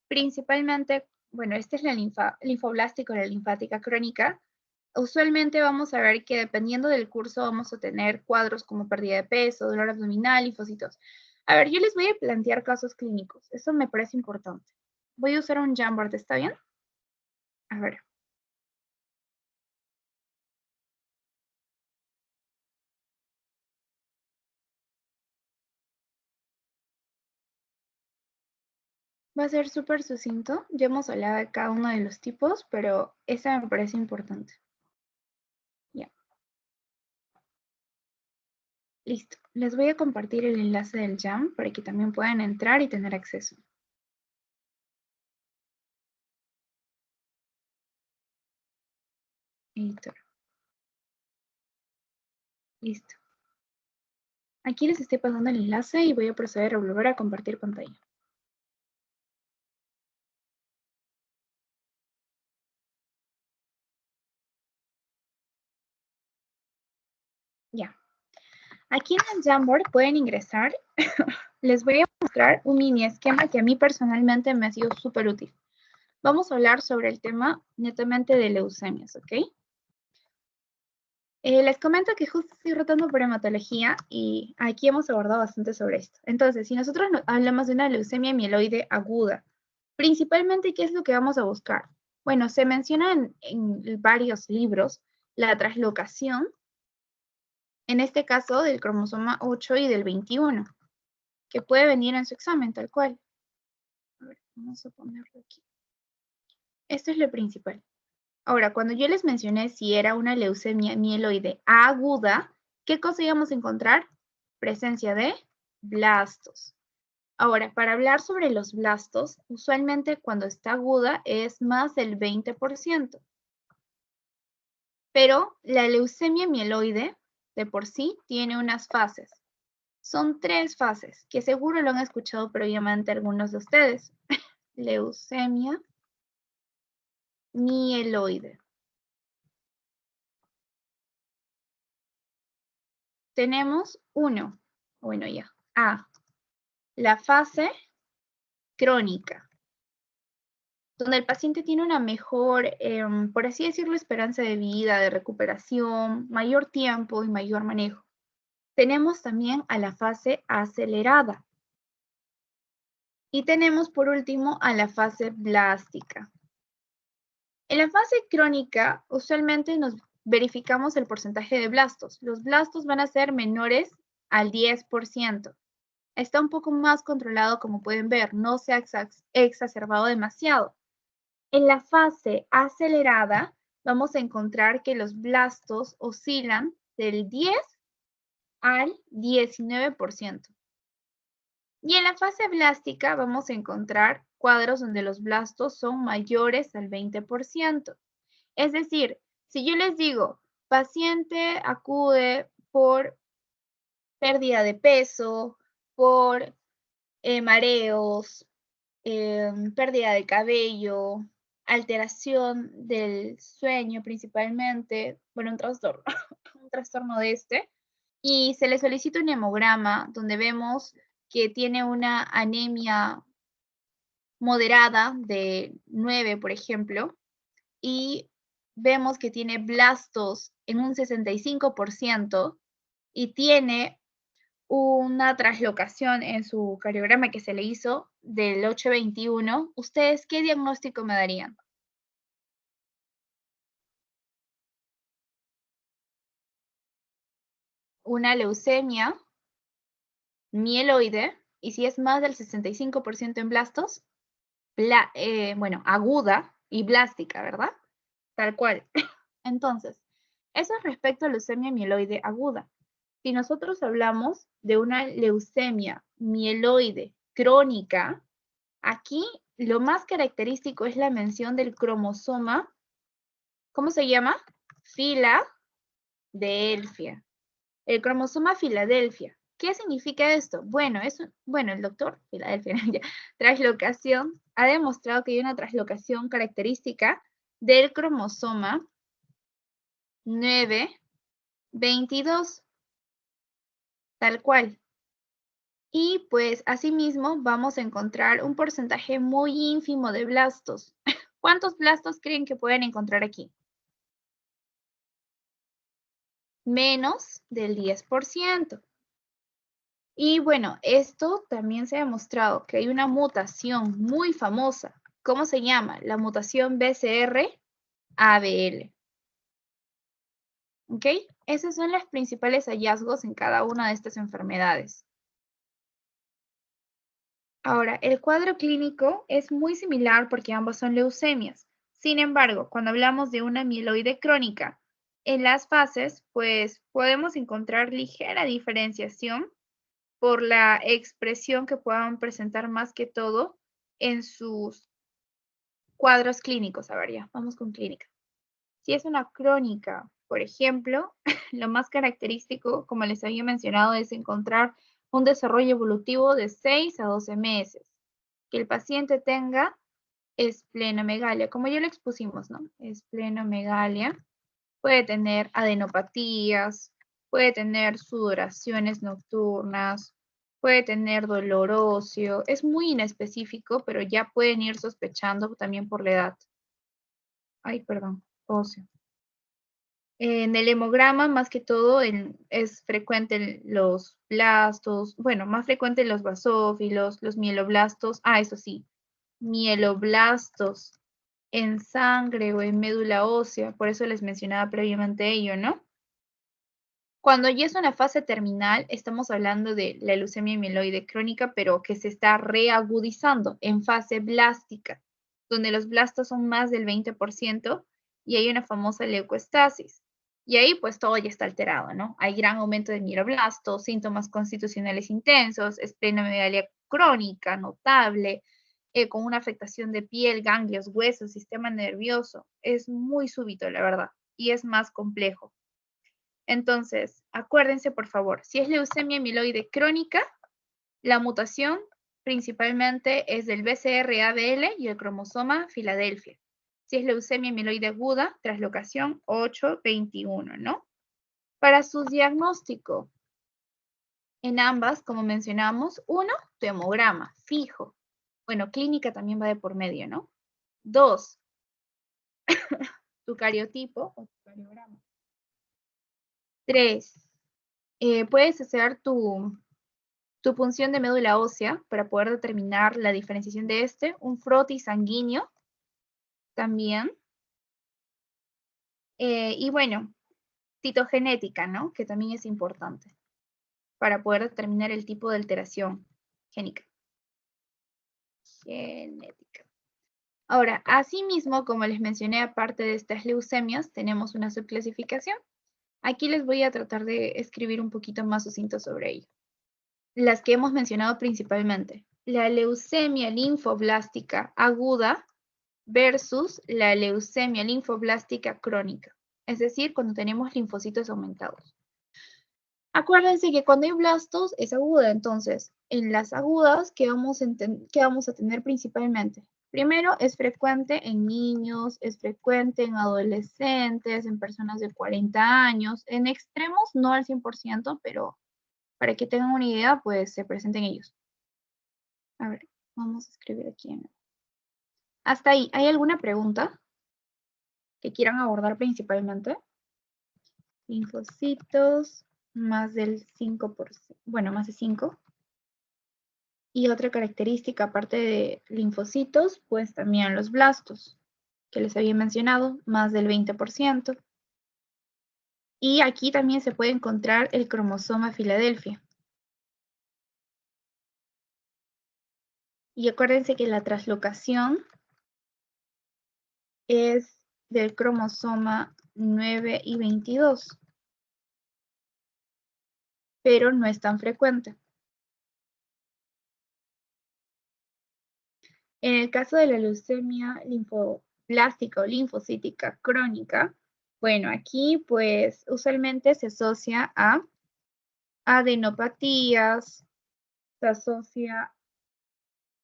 principalmente, bueno, esta es la linfoblástica o la linfática crónica. Usualmente vamos a ver que dependiendo del curso vamos a tener cuadros como pérdida de peso, dolor abdominal, linfocitos. A ver, yo les voy a plantear casos clínicos. Eso me parece importante. Voy a usar un Jamboard, ¿está bien? A ver. Va a ser súper sucinto. Ya hemos hablado de cada uno de los tipos, pero esa me parece importante. Ya. Listo. Les voy a compartir el enlace del Jam para que también puedan entrar y tener acceso. Editor. Listo. Aquí les estoy pasando el enlace y voy a proceder a volver a compartir pantalla. Ya. Aquí en el Jamboard pueden ingresar. Les voy a mostrar un mini esquema que a mí personalmente me ha sido súper útil. Vamos a hablar sobre el tema netamente de leucemias, ¿ok? Les comento que justo estoy rotando por hematología y aquí hemos abordado bastante sobre esto. Entonces, si nosotros hablamos de una leucemia mieloide aguda, principalmente, ¿qué es lo que vamos a buscar? Bueno, se menciona en varios libros la traslocación En este caso, del cromosoma 8 y del 21, que puede venir en su examen, tal cual. A ver, vamos a ponerlo aquí. Esto es lo principal. Ahora, cuando yo les mencioné si era una leucemia mieloide aguda, ¿qué cosa íbamos a encontrar? Presencia de blastos. Ahora, para hablar sobre los blastos, usualmente cuando está aguda es más del 20%. Pero la leucemia mieloide de por sí tiene unas fases. Son 3 fases, que seguro lo han escuchado previamente algunos de ustedes. Leucemia mieloide. Tenemos la fase crónica, donde el paciente tiene una mejor, por así decirlo, esperanza de vida, de recuperación, mayor tiempo y mayor manejo. Tenemos también a la fase acelerada. Y tenemos por último a la fase blástica. En la fase crónica, usualmente nos verificamos el porcentaje de blastos. Los blastos van a ser menores al 10%. Está un poco más controlado, como pueden ver, no se ha exacerbado demasiado. En la fase acelerada, vamos a encontrar que los blastos oscilan del 10 al 19%. Y en la fase blástica vamos a encontrar cuadros donde los blastos son mayores al 20%. Es decir, si yo les digo, paciente acude por pérdida de peso, por mareos, pérdida de cabello, alteración del sueño principalmente, bueno, un trastorno, un trastorno de este, y se le solicita un hemograma donde vemos que tiene una anemia moderada de 9, por ejemplo, y vemos que tiene blastos en un 65% y tiene una traslocación en su cariograma que se le hizo del 821, ¿ustedes qué diagnóstico me darían? Una leucemia mieloide, y si es más del 65% en blastos, aguda y blástica, ¿verdad? Tal cual. Entonces, eso es respecto a leucemia mieloide aguda. Si nosotros hablamos de una leucemia mieloide crónica, aquí lo más característico es la mención del cromosoma, ¿cómo se llama? Filadelfia. El cromosoma Filadelfia. ¿Qué significa esto? Bueno, el doctor Filadelfia, traslocación, ha demostrado que hay una traslocación característica del cromosoma 922, tal cual. Y pues asimismo vamos a encontrar un porcentaje muy ínfimo de blastos. ¿Cuántos blastos creen que pueden encontrar aquí? Menos del 10%. Y bueno, esto también se ha demostrado que hay una mutación muy famosa. ¿Cómo se llama? La mutación BCR-ABL. ¿Ok? Esos son los principales hallazgos en cada una de estas enfermedades. Ahora, el cuadro clínico es muy similar porque ambos son leucemias. Sin embargo, cuando hablamos de una mieloide crónica, en las fases, pues podemos encontrar ligera diferenciación por la expresión que puedan presentar más que todo en sus cuadros clínicos. A ver, ya, vamos con clínica. Si es una crónica, por ejemplo, lo más característico, como les había mencionado, es encontrar un desarrollo evolutivo de 6 a 12 meses. Que el paciente tenga esplenomegalia, como ya lo expusimos, ¿no? Esplenomegalia. Puede tener adenopatías, puede tener sudoraciones nocturnas, puede tener dolor óseo. Es muy inespecífico, pero ya pueden ir sospechando también por la edad. Ay, perdón, óseo. En el hemograma, más que todo, es frecuente los blastos, bueno, más frecuente los basófilos, los mieloblastos. Ah, eso sí, mieloblastos en sangre o en médula ósea, por eso les mencionaba previamente ello, ¿no? Cuando ya es una fase terminal, estamos hablando de la leucemia mieloide crónica, pero que se está reagudizando en fase blástica, donde los blastos son más del 20% y hay una famosa leucoestasis. Y ahí pues todo ya está alterado, ¿no? Hay gran aumento de mieloblastos, síntomas constitucionales intensos, esplenomegalia crónica notable, con una afectación de piel, ganglios, huesos, sistema nervioso. Es muy súbito, la verdad, y es más complejo. Entonces, acuérdense, por favor, si es leucemia mieloide crónica, la mutación principalmente es del BCR-ABL y el cromosoma Filadelfia. Si es leucemia mieloide aguda, traslocación 821, ¿no? Para su diagnóstico, en ambas, como mencionamos, 1, tu hemograma, fijo. Bueno, clínica también va de por medio, ¿no? 2, tu cariotipo o tu cariograma. 3, puedes hacer tu punción de médula ósea para poder determinar la diferenciación de un frotis sanguíneo también. Y bueno, citogenética, ¿no? Que también es importante para poder determinar el tipo de alteración génica. Genética. Ahora, asimismo, como les mencioné, aparte de estas leucemias, tenemos una subclasificación. Aquí les voy a tratar de escribir un poquito más sucinto sobre ello. Las que hemos mencionado principalmente. La leucemia linfoblástica aguda versus la leucemia linfoblástica crónica. Es decir, cuando tenemos linfocitos aumentados. Acuérdense que cuando hay blastos es aguda, entonces, en las agudas, ¿qué vamos a tener principalmente? Primero, es frecuente en niños, es frecuente en adolescentes, en personas de 40 años, en extremos no al 100%, pero para que tengan una idea, pues se presenten ellos. A ver, vamos a escribir aquí. Hasta ahí, ¿hay alguna pregunta que quieran abordar principalmente? Linfocitos, más del 5%, bueno, más de 5. Y otra característica, aparte de linfocitos, pues también los blastos, que les había mencionado, más del 20%. Y aquí también se puede encontrar el cromosoma Filadelfia. Y acuérdense que la traslocación es del cromosoma 9 y 22, pero no es tan frecuente. En el caso de la leucemia linfoblástica o linfocítica crónica, bueno, aquí pues usualmente se asocia a adenopatías, se asocia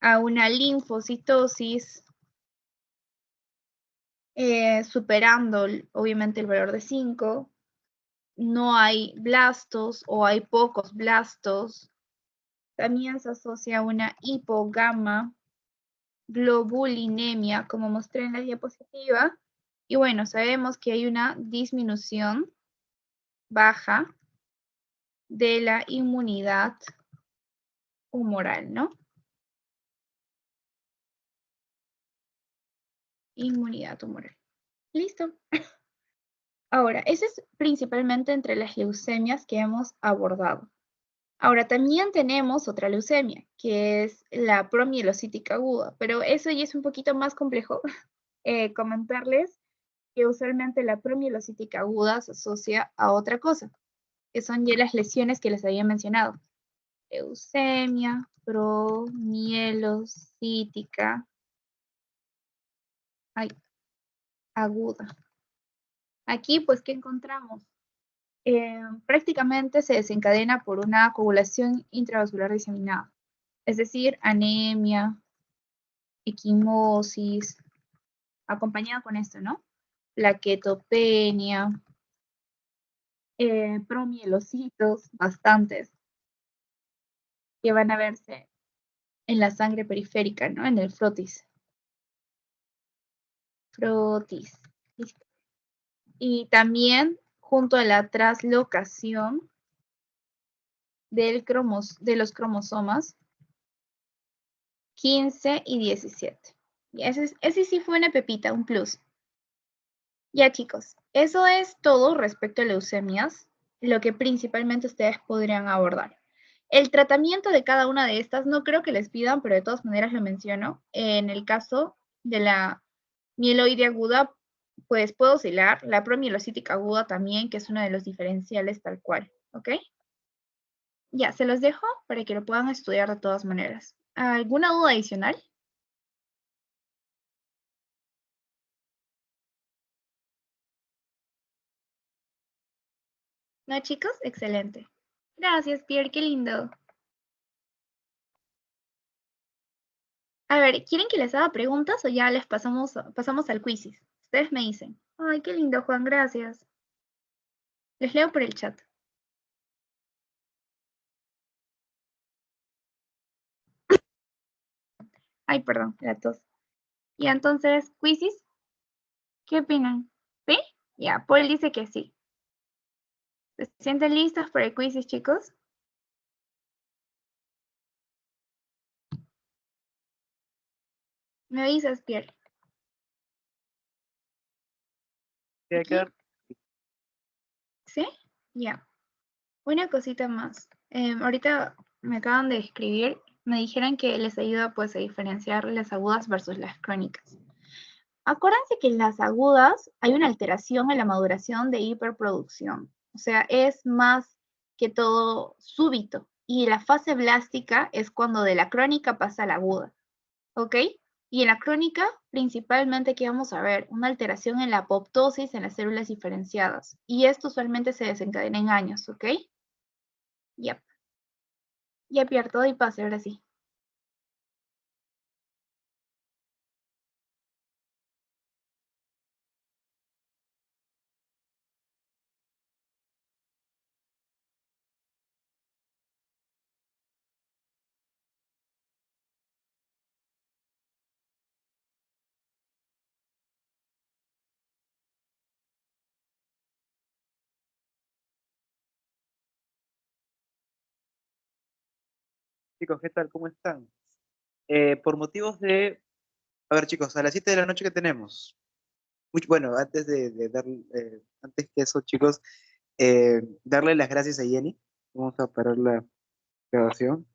a una linfocitosis superando obviamente el valor de 5, no hay blastos o hay pocos blastos, también se asocia a una hipogama globulinemia, como mostré en la diapositiva, y bueno, sabemos que hay una disminución baja de la inmunidad humoral, ¿no? Inmunidad humoral. Listo. Ahora, eso es principalmente entre las leucemias que hemos abordado. Ahora, también tenemos otra leucemia, que es la promielocítica aguda, pero eso ya es un poquito más complejo comentarles que usualmente la promielocítica aguda se asocia a otra cosa, que son ya las lesiones que les había mencionado. Leucemia promielocítica aguda. Aquí, pues, ¿qué encontramos? Prácticamente se desencadena por una coagulación intravascular diseminada, es decir, anemia, equimosis, acompañada con esto, ¿no? Plaquetopenia, promielocitos, bastantes, que van a verse en la sangre periférica, ¿no? En el frotis. Frotis. Listo. Y también junto a la traslocación de los cromosomas 15 y 17. Y ese sí fue una pepita, un plus. Ya chicos, eso es todo respecto a leucemias. lo que principalmente ustedes podrían abordar. El tratamiento de cada una de estas no creo que les pidan, pero de todas maneras lo menciono. En el caso de la mieloide aguda, pues puedo oscilar. La promielocítica aguda también, que es uno de los diferenciales tal cual, ¿ok? Ya, se los dejo para que lo puedan estudiar de todas maneras. ¿Alguna duda adicional? ¿No, chicos? Excelente. Gracias, Pierre, qué lindo. A ver, ¿quieren que les haga preguntas o ya les pasamos al quizzes? Ustedes me dicen. Ay, qué lindo, Juan, gracias. Les leo por el chat. Ay, perdón, la tos. Y entonces, quizzes, ¿qué opinan? ¿Sí? Ya, Paul dice que sí. ¿Se sienten listos para el quizzes, chicos? Me avisas, Pierre. ¿Sí? Ya. Una cosita más. Ahorita me acaban de escribir, me dijeron que les ayuda pues a diferenciar las agudas versus las crónicas. Acuérdense que en las agudas hay una alteración en la maduración de hiperproducción. O sea, es más que todo súbito. Y la fase blástica es cuando de la crónica pasa a la aguda. ¿Ok? Y en la crónica, principalmente, ¿qué vamos a ver? Una alteración en la apoptosis en las células diferenciadas. Y esto usualmente se desencadena en años, ¿ok? Yep. Ya Pierre, todo y pase, ahora sí. Chicos, ¿qué tal? ¿Cómo están? Por motivos de... A ver, chicos, a las 7 de la noche que tenemos. Bueno, antes que eso, chicos, darle las gracias a Jenny. Vamos a parar la grabación.